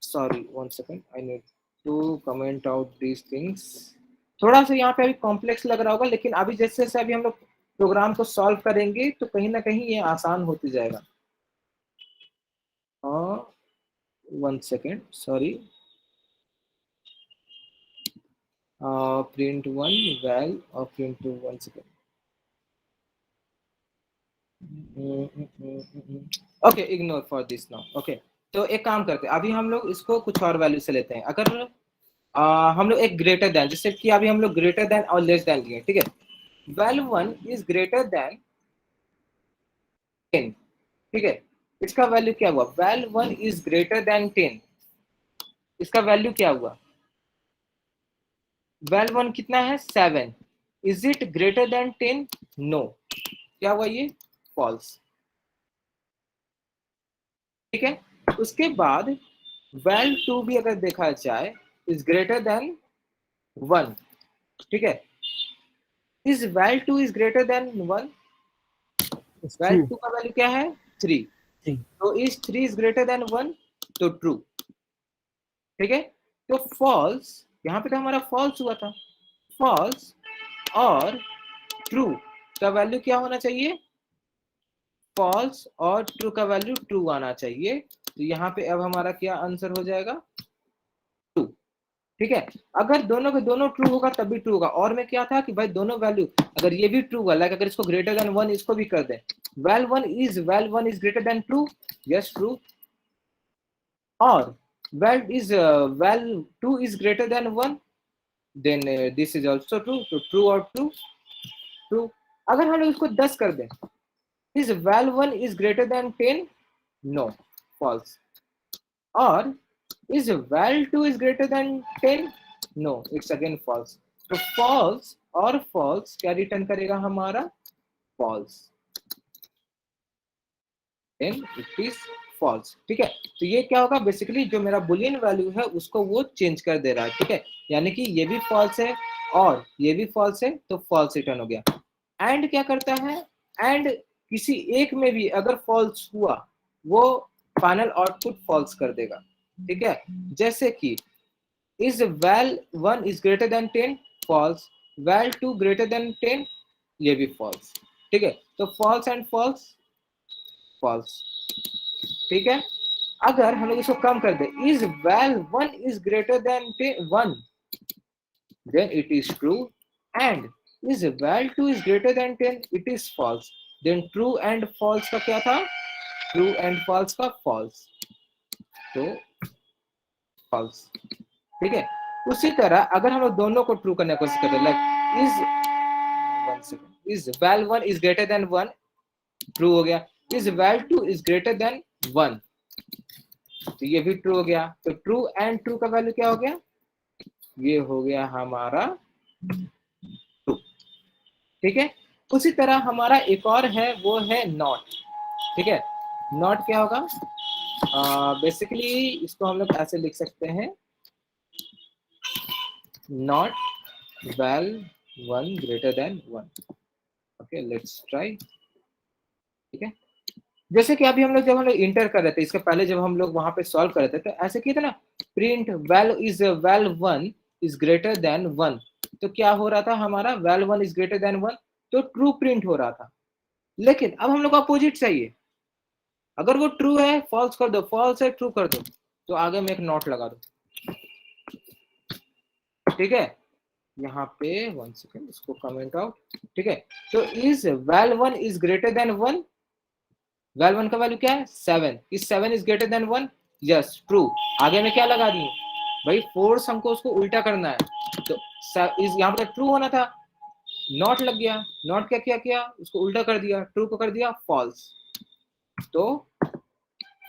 Speaker 1: sorry 1 second, I need to comment out these things. थोड़ा सा यहाँ पे अभी कॉम्प्लेक्स लग रहा होगा, लेकिन अभी जैसे जैसे अभी हम लोग प्रोग्राम को सॉल्व करेंगे तो कहीं ना कहीं ये आसान होती जाएगा। 1 सेकेंड, सॉरी, print 1 val और print 2, 1 second. Okay, ignore for this now. Okay, तो एक काम करते हैं, अभी हम लोग इसको कुछ और वैल्यू से लेते हैं। अगर हम लोग एक ग्रेटर देन, जैसे कि अभी हम लोग ग्रेटर देन और लेस देन लिए, ठीक है। val1 इज ग्रेटर देन 10, ठीक है। इसका वैल्यू क्या हुआ, val1 इज ग्रेटर देन 10, इसका वैल्यू क्या हुआ, val1 कितना है 7, is it greater than 10, no, क्या हुआ ये फॉल्स, ठीक है। उसके बाद val2 भी अगर देखा जाए इज ग्रेटर देन 1, ठीक है। Is val2 is greater than 1, val2 का वैल्यू क्या है 3, तो इज 3 इज ग्रेटर देन 1, तो ट्रू, ठीक है। तो फॉल्स, यहाँ पे तो हमारा फॉल्स हुआ था, फॉल्स और ट्रू का वैल्यू क्या होना चाहिए, फॉल्स और ट्रू का वैल्यू ट्रू आना चाहिए। तो यहाँ पे अब हमारा क्या आंसर हो जाएगा, ट्रू, ठीक है। अगर दोनों के दोनों ट्रू होगा तभी ट्रू होगा, और में क्या था कि भाई दोनों वैल्यू, अगर ये भी ट्रू हुआ, लाइक अगर इसको ग्रेटर देन 1 इसको भी कर दें, val1 is greater than true, yes true, और val2 is greater than 1, then this is also true, तो ट्रू और ट्रू, ट्रू। अगर हम लोग इसको 10 कर दें, is val1 is greater than 10, no, false, और is val2 is greater than 10, no, it's again false. तो फॉल्स और फॉल्स क्या रिटर्न करेगा हमारा, false, then it is false, ठीक है। तो ये क्या होगा, बेसिकली जो मेरा बुलियन वैल्यू है उसको वो चेंज कर दे रहा है, ठीक है। यानी कि ये भी फॉल्स है और ये भी फॉल्स है, तो फॉल्स रिटर्न हो गया। एंड क्या करता है, एंड किसी एक में भी अगर फॉल्स हुआ वो फाइनल आउटपुट फॉल्स कर देगा, ठीक है। जैसे कि is val1 is greater than 10, false, val2 greater than 10, ये भी फॉल्स, ठीक है। तो फॉल्स एंड फॉल्स, फॉल्स, ठीक है। अगर हम लोग इसको कम कर दे, is val1 is greater than 1, then it is true, and is val2 is greater than 10, it is false, then true and false का क्या था, true and false का false, तो false, ठीक है। उसी तरह अगर हम लोग दोनों को true करने की कोशिश करते हैं, like is val1 is greater than 1, true हो गया, is val2 is greater than 1, तो ये भी ट्रू हो गया। तो ट्रू एंड ट्रू का वैल्यू क्या हो गया, ये हो गया हमारा ट्रू, ठीक है। उसी तरह हमारा एक और है, वो है नॉट, ठीक है। नॉट क्या होगा? बेसिकली इसको हम लोग ऐसे लिख सकते हैं, not val 1 greater than 1। Okay, let's try. ठीक है, जैसे कि अभी हम लोग जब हम लोग इंटर कर रहे थे, इसके पहले जब हम लोग वहां पे सॉल्व कर रहे थे, तो ऐसे किए थे ना, print val is val 1 is greater than 1। तो क्या हो रहा था हमारा, वैल 1 इज ग्रेटर देन 1, तो ट्रू प्रिंट हो रहा था। लेकिन अब हम लोग को अपोजिट चाहिए, अगर वो ट्रू है फॉल्स कर दो, फॉल्स है ट्रू कर दो, तो आगे में एक नॉट लगा दो। ठीक है, यहाँ पे 1 सेकेंड इसको कमेंट आउट। ठीक है, तो is val 1 is greater than 1, val 1 का वैल्यू क्या है 7, is 7 is greater than 1, yes true. आगे में क्या लगा दिए भाई, फोर्स हमको उसको उल्टा करना है, तो इज यहाँ पे ट्रू होना था, नॉट लग गया, नॉट क्या किया उसको उल्टा कर दिया, ट्रू को कर दिया फॉल्स, तो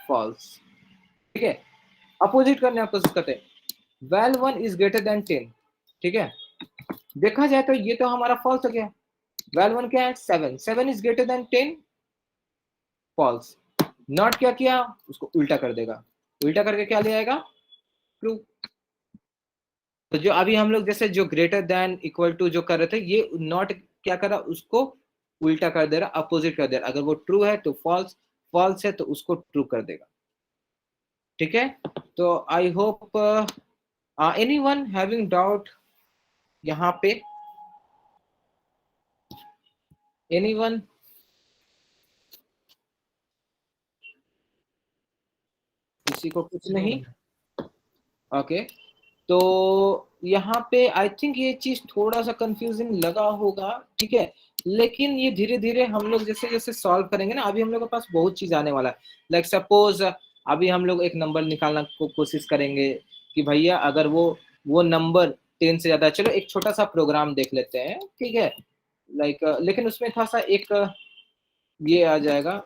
Speaker 1: फॉल्स। ठीक है, अपोजिट करने की कोशिश करते हैं, वैल 1 इज ग्रेटर देन 10। ठीक है, देखा जाए तो ये तो हमारा फॉल्स हो गया, वैल 1 क्या है 7, 7 is greater than 10, false. Not क्या किया, उसको उल्टा कर देगा, उल्टा करके क्या ले आएगा, ट्रू। तो जो अभी हम लोग जैसे जो ग्रेटर देन इक्वल टू जो कर रहे थे, ये नॉट क्या कर रहा, उसको उल्टा कर दे रहा, अपोजिट कर दे रहा। अगर वो ट्रू है तो फॉल्स, फॉल्स है तो उसको ट्रू कर देगा। ठीक है, तो I hope anyone having doubt यहाँ पे, एनीवन? किसी को कुछ नहीं? ओके, तो यहाँ पे आई थिंक ये चीज थोड़ा सा कंफ्यूजिंग लगा होगा। ठीक है, लेकिन ये धीरे धीरे हम लोग जैसे जैसे सॉल्व करेंगे ना, अभी हम लोग के पास बहुत चीज आने वाला है। लाइक सपोज अभी हम लोग एक नंबर निकालना को कोशिश करेंगे कि भैया अगर वो नंबर 10 से ज्यादा, चलो एक छोटा सा प्रोग्राम देख लेते हैं। ठीक है, लाइक लेकिन उसमें थोड़ा सा एक ये आ जाएगा,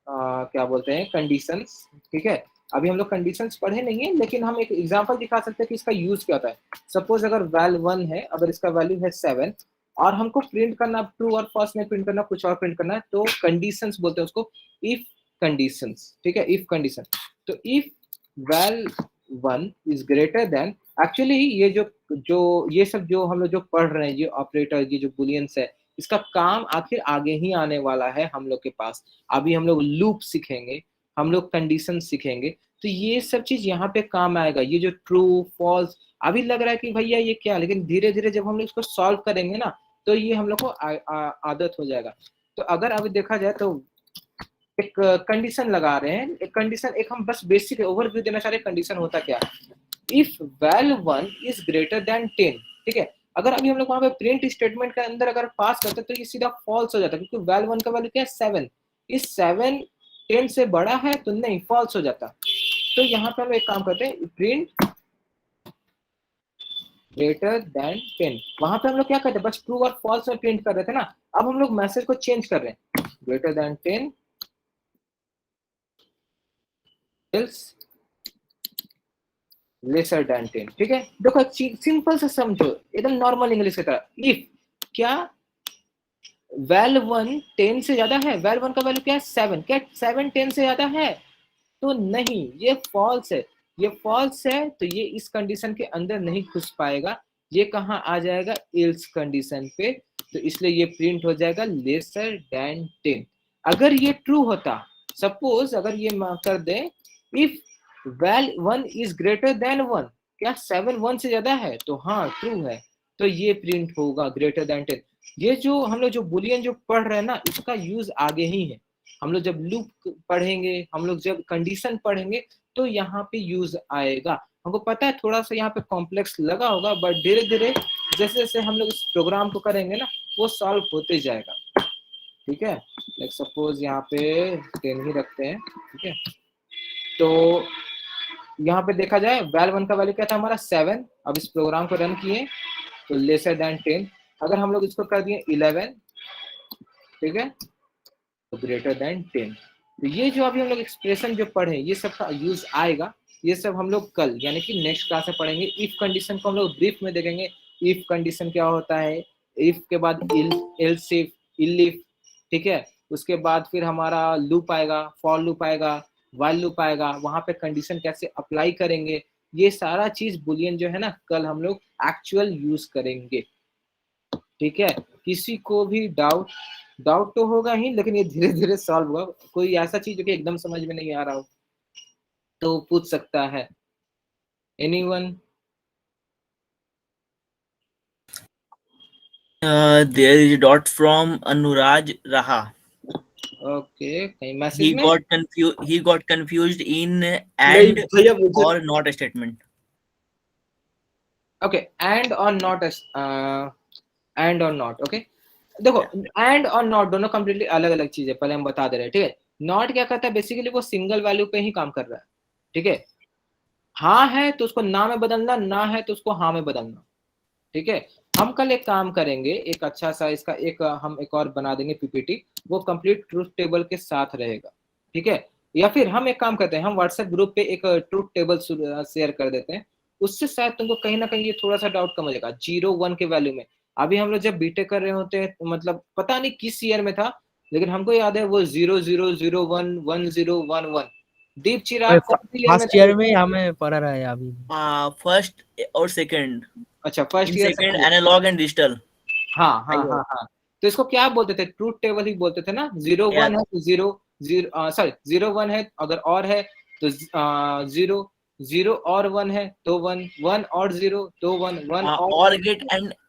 Speaker 1: क्या बोलते हैं, कंडीशंस। ठीक है, अभी हम लोग कंडीशंस पढ़े नहीं है, लेकिन हम एक एग्जांपल दिखा सकते हैं कि इसका यूज क्या होता है। सपोज अगर वैल 1 है, अगर इसका वैल्यू है 7 और हमको प्रिंट करना ट्रू और फॉल्स नहीं प्रिंट करना, कुछ और प्रिंट करना है, तो कंडीशंस बोलते हैं उसको, इफ कंडीशंस। ठीक है, इफ कंडीशन, तो if val 1 is greater than, actually ये जो ये सब जो हम लोग जो पढ़ रहे हैं, ये ऑपरेटर, ये जो बुलियंस है, इसका काम आखिर आगे ही आने वाला है हम लोग के पास। अभी हम लोग लूप सीखेंगे, हम लोग कंडीशन सीखेंगे, तो ये सब चीज यहाँ पे काम आएगा। ये जो ट्रू फॉल्स अभी लग रहा है कि भैया ये क्या, लेकिन धीरे धीरे जब हम लोग इसको सॉल्व करेंगे ना, तो ये हम लोग को आदत हो जाएगा। तो अगर अभी देखा जाए तो एक कंडीशन लगा रहे हैं, एक कंडीशन, एक हम बस बेसिक ओवरव्यू देना चाह रहे हैं कंडीशन होता क्या। If val 1 is greater than 10, ठीक है, अगर अभी हम लोग वहां पे प्रिंट स्टेटमेंट के अंदर अगर पास करते तो ये सीधा फॉल्स हो जाता, क्योंकि वैल 1 का वैल्यू क्या है 7, इस 7 10 से बड़ा है तो नहीं, फॉल्स हो जाता। तो यहाँ पे हम एक काम करते हैं, प्रिंट ग्रेटर देन 10, वहां पे हम लोग क्या करते हैं, बस ट्रू और फॉल्स में प्रिंट कर रहे थे ना, अब हम लोग मैसेज को चेंज कर रहे हैं, greater than 10 else lesser than 10। ठीक है, देखो सिंपल से समझो, एकदम नॉर्मल इंग्लिश की तरह। इफ क्या वैल 1 10 से ज्यादा है, वैल 1 का वैल्यू क्या है 7, क्या 7 10 से ज्यादा है, तो नहीं, ये फॉल्स है, ये फॉल्स है, तो ये इस कंडीशन के अंदर नहीं घुस पाएगा, ये कहाँ आ जाएगा, एल्स कंडीशन पे, तो इसलिए ये प्रिंट हो जाएगा लेसर देन 10। अगर ये ट्रू होता, सपोज अगर ये कर दे, if val 1 is greater than 1, क्या 7 1 से ज्यादा है, तो हाँ ट्रू है, तो ये प्रिंट होगा ग्रेटर देन 10। ये जो हम लोग जो बुलियन जो पढ़ रहे हैं ना, इसका यूज आगे ही है। हम लोग जब लूप पढ़ेंगे, हम लोग जब कंडीशन पढ़ेंगे, तो यहाँ पे यूज आएगा। हमको पता है थोड़ा सा यहाँ पे कॉम्प्लेक्स लगा होगा, बट धीरे धीरे जैसे जैसे हम लोग इस प्रोग्राम को करेंगे ना, वो सॉल्व होते जाएगा। ठीक है, लाइक सपोज यहाँ पे 10 ही रखते हैं। ठीक है, तो यहाँ पे देखा जाए वैल 1 का वैल्यू क्या था हमारा 7, अब इस प्रोग्राम को रन किए तो लेसर देन 10, अगर हम लोग इसको कर दिए 11, ठीक है, तो ग्रेटर देन 10। तो ये जो अभी हम लोग एक्सप्रेशन जो पढ़े, ये सब का यूज आएगा, ये सब हम लोग कल यानी कि नेक्स्ट क्लास में पढ़ेंगे। इफ कंडीशन को हम लोग ब्रीफ में देखेंगे, इफ कंडीशन क्या होता है, इफ के बाद एल्स इफ, इफ, ठीक है, उसके बाद फिर हमारा लूप आएगा, फॉर लूप आएगा, व्हाइल लूप आएगा, वहां पे कंडीशन कैसे अप्लाई करेंगे, ये सारा चीज बुलियन जो है ना कल हम लोग एक्चुअल यूज करेंगे। ठीक है, किसी को भी डाउट तो होगा ही, लेकिन ये धीरे धीरे सॉल्व होगा। कोई ऐसा चीज जो कि एकदम समझ में नहीं आ रहा हो तो पूछ सकता है। Anyone?
Speaker 3: There is a dot from Anuraj Raha.
Speaker 1: Okay, कहीं
Speaker 3: He
Speaker 1: मैसेज में?
Speaker 3: got confused. He got confused in
Speaker 6: नहीं
Speaker 3: and
Speaker 6: भैया मुझे
Speaker 3: or not statement.
Speaker 1: Okay, and और नॉट, एंड और नॉट। ओके, देखो एंड और नॉट दोनों कंप्लीटली अलग अलग चीज है, पहले हम बता दे रहे हैं। ठीक है, नॉट क्या करता है, बेसिकली वो सिंगल वैल्यू पे ही काम कर रहा है। ठीक है, हाँ है तो उसको ना में बदलना, ना है तो उसको हाँ में बदलना। ठीक है, हम कल एक काम करेंगे, एक अच्छा सा इसका एक हम एक और बना देंगे पीपीटी, वो कंप्लीट ट्रूथ टेबल के साथ रहेगा। ठीक है, या फिर हम एक काम करते हैं, हम व्हाट्सएप ग्रुप पे एक ट्रूथ टेबल शेयर कर देते हैं, उससे शायद तुमको कहीं ना कहीं ये थोड़ा सा डाउट कम हो जाएगा। 0-1 के वैल्यू में अभी हम लोग जब बीटेक कर रहे होते हैं, मतलब पता नहीं किस ईयर में था, लेकिन हमको याद है वो 0-0-0-1-1-0-1-1। दीप चिराग कौन सी ईयर में
Speaker 8: फर्स्ट ईयर में हमें पढ़ा रहा है अभी।
Speaker 3: First or second.
Speaker 1: अच्छा, first
Speaker 3: In
Speaker 1: year
Speaker 3: second, analog and digital.
Speaker 1: हाँ हाँ हाँ हाँ, तो इसको क्या बोलते थे, ट्रूथ टेबल ही बोलते थे ना। 0-1 है तो 0-1 है, अगर और है तो 0, 0 और 1 है तो 1, 1 और 0 तो 1, 1
Speaker 3: Or gate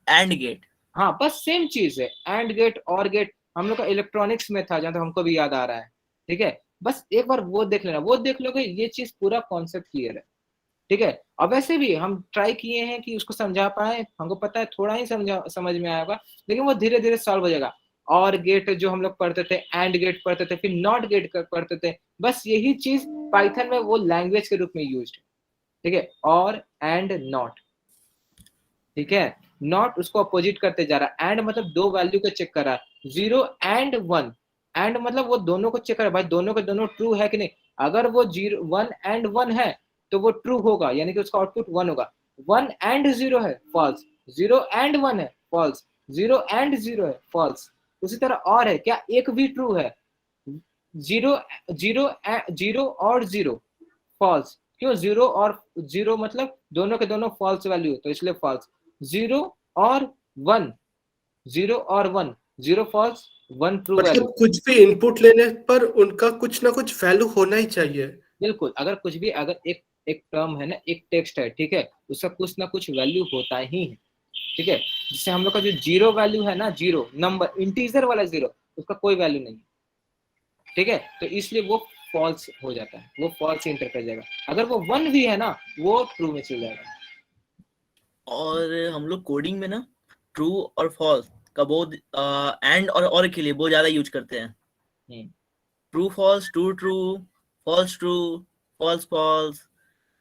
Speaker 3: and gate.
Speaker 1: हाँ, बस सेम चीज है, एंड गेट और गेट हम लोग का इलेक्ट्रॉनिक्स में था, जहाँ तक हमको भी याद आ रहा है। ठीक है, बस एक बार वो देख लेना, वो देख लोगे ये चीज पूरा कॉन्सेप्ट क्लियर है। ठीक है, अब वैसे भी हम ट्राई किए हैं कि उसको समझा पाए, हमको पता है थोड़ा ही समझ में आएगा, लेकिन वो धीरे धीरे सॉल्व हो जाएगा। और गेट जो हम लोग पढ़ते थे, एंड गेट पढ़ते थे, फिर नॉट गेट पढ़ते थे, बस यही चीज पाइथन में वो लैंग्वेज के रूप में यूज्ड है। ठीक है, और एंड नॉट। ठीक है, नॉट उसको अपोजिट करते जा रहा है, एंड मतलब दो वैल्यू को चेक कर रहा है, 0 एंड 1। एंड मतलब वो दोनों को चेक कर रहा है, भाई दोनों के दोनों ट्रू है कि नहीं। अगर वो 1 एंड 1 है तो वो ट्रू होगा, यानी कि उसका आउटपुट 1 होगा। 1 एंड 0 है, फॉल्स। 0 एंड 1 है, फॉल्स। 0 एंड 0 है, फॉल्स। उसी तरह और है क्या, एक भी ट्रू है। 0 और 0 फॉल्स। क्यों, 0 और 0 मतलब दोनों के दोनों फॉल्स वैल्यू, तो इसलिए फॉल्स। 0 और 1, 0 और 1, 0 फॉल्स, 1 ट्रू वैल्यू।
Speaker 6: मतलब कुछ भी इनपुट लेने पर उनका कुछ ना कुछ वैल्यू होना ही चाहिए।
Speaker 1: बिल्कुल, अगर कुछ भी, अगर एक टर्म है ना, एक टेक्स्ट है, ठीक है, उसका कुछ ना कुछ वैल्यू होता ही है। ठीक है, जिससे हम लोग का जो 0 वैल्यू है ना, 0 नंबर इंटीजर वाला 0, उसका कोई वैल्यू नहीं। ठीक है, तो इसलिए वो फॉल्स हो जाता है, वो फॉल्स इंटर कर जाएगा। अगर वो 1 भी है ना, वो ट्रू में चल जाएगा।
Speaker 3: और हम लोग कोडिंग में ना ट्रू और फॉल्स का बहुत एंड और के लिए बहुत ज्यादा यूज करते हैं। True false, true true, false true, false false,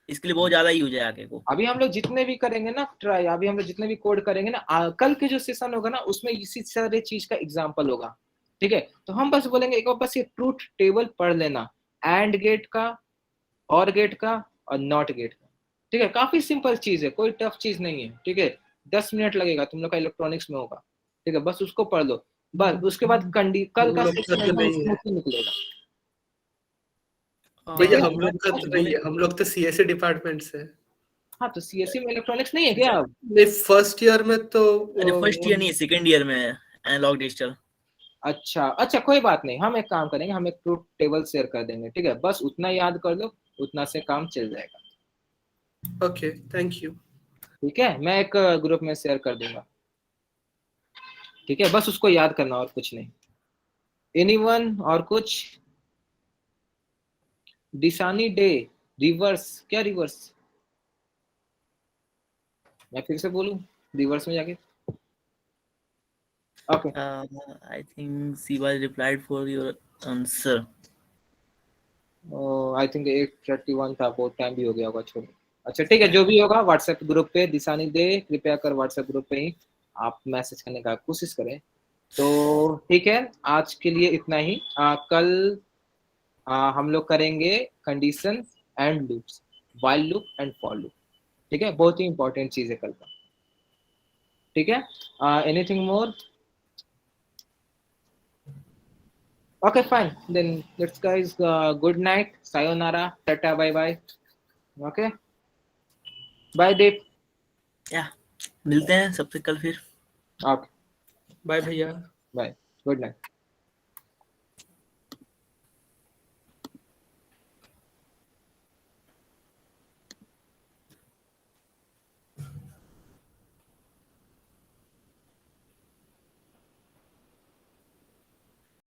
Speaker 3: इसके लिए बहुत ज्यादा यूज है आगे को।
Speaker 1: अभी हम लोग जितने भी करेंगे ना ट्राई, अभी हम लोग जितने भी कोड करेंगे ना, कल के जो सेशन होगा ना, उसमें इसी सारे चीज का एग्जांपल होगा। ठीक है, तो हम बस बोलेंगे एक बार बस ये ट्रूथ टेबल पढ़ लेना, एंड गेट का, और गेट का, और नॉट गेट का। ठीक है, काफी सिंपल चीज है, कोई टफ चीज नहीं है। ठीक है, 10 मिनट लगेगा, तुम लोग का इलेक्ट्रॉनिक्स में होगा। ठीक है, बस उसको पढ़ लो, बस उसके बाद कल का सेशन एकदम निकलेगा।
Speaker 6: भैया हम लोग का तो नहीं है, हम लोग तो सीएसई डिपार्टमेंट से।
Speaker 1: हाँ, तो सीएससी में इलेक्ट्रॉनिक्स नहीं है क्या?
Speaker 6: नहीं, फर्स्ट ईयर में तो
Speaker 3: अरे फर्स्ट ईयर नहीं, सेकंड ईयर में है एनालॉग डिजिटल।
Speaker 1: अच्छा, कोई बात नहीं, हम एक काम करेंगे, हम एक ट्रूथ टेबल शेयर कर देंगे। ठीक है, बस उतना याद कर लो, उतना से काम चल जाएगा।
Speaker 6: Okay, thank you.
Speaker 1: ठीक है, मैं एक ग्रुप में शेयर कर दूंगा। ठीक है, बस उसको याद करना, और कुछ नहीं। एनीवन और कुछ? डिसानी डे, रिवर्स, क्या रिवर्स? मैं फिर से बोलूं, रिवर्स में जाके? Okay,
Speaker 3: I think Siva replied for your answer.
Speaker 1: I think 8:31 था, बहुत टाइम भी हो गया होगा, छोड़ो। अच्छा ठीक है, जो भी होगा व्हाट्सएप ग्रुप पे दिशानी दे, कृपया कर व्हाट्सएप ग्रुप पे ही आप मैसेज करने का कोशिश करें। तो ठीक है, आज के लिए इतना ही। कल हम लोग करेंगे condition and loops, while loop and for loop. ठीक है, बहुत ही इंपॉर्टेंट चीज है कल का। ठीक है, anything more? Okay, fine. Then let's guys, good night, sayonara, tata, bye bye. Okay, bye Deep.
Speaker 3: या मिलते हैं सबसे कल फिर।
Speaker 1: Okay,
Speaker 6: बाय भैया।
Speaker 1: bye. Good night.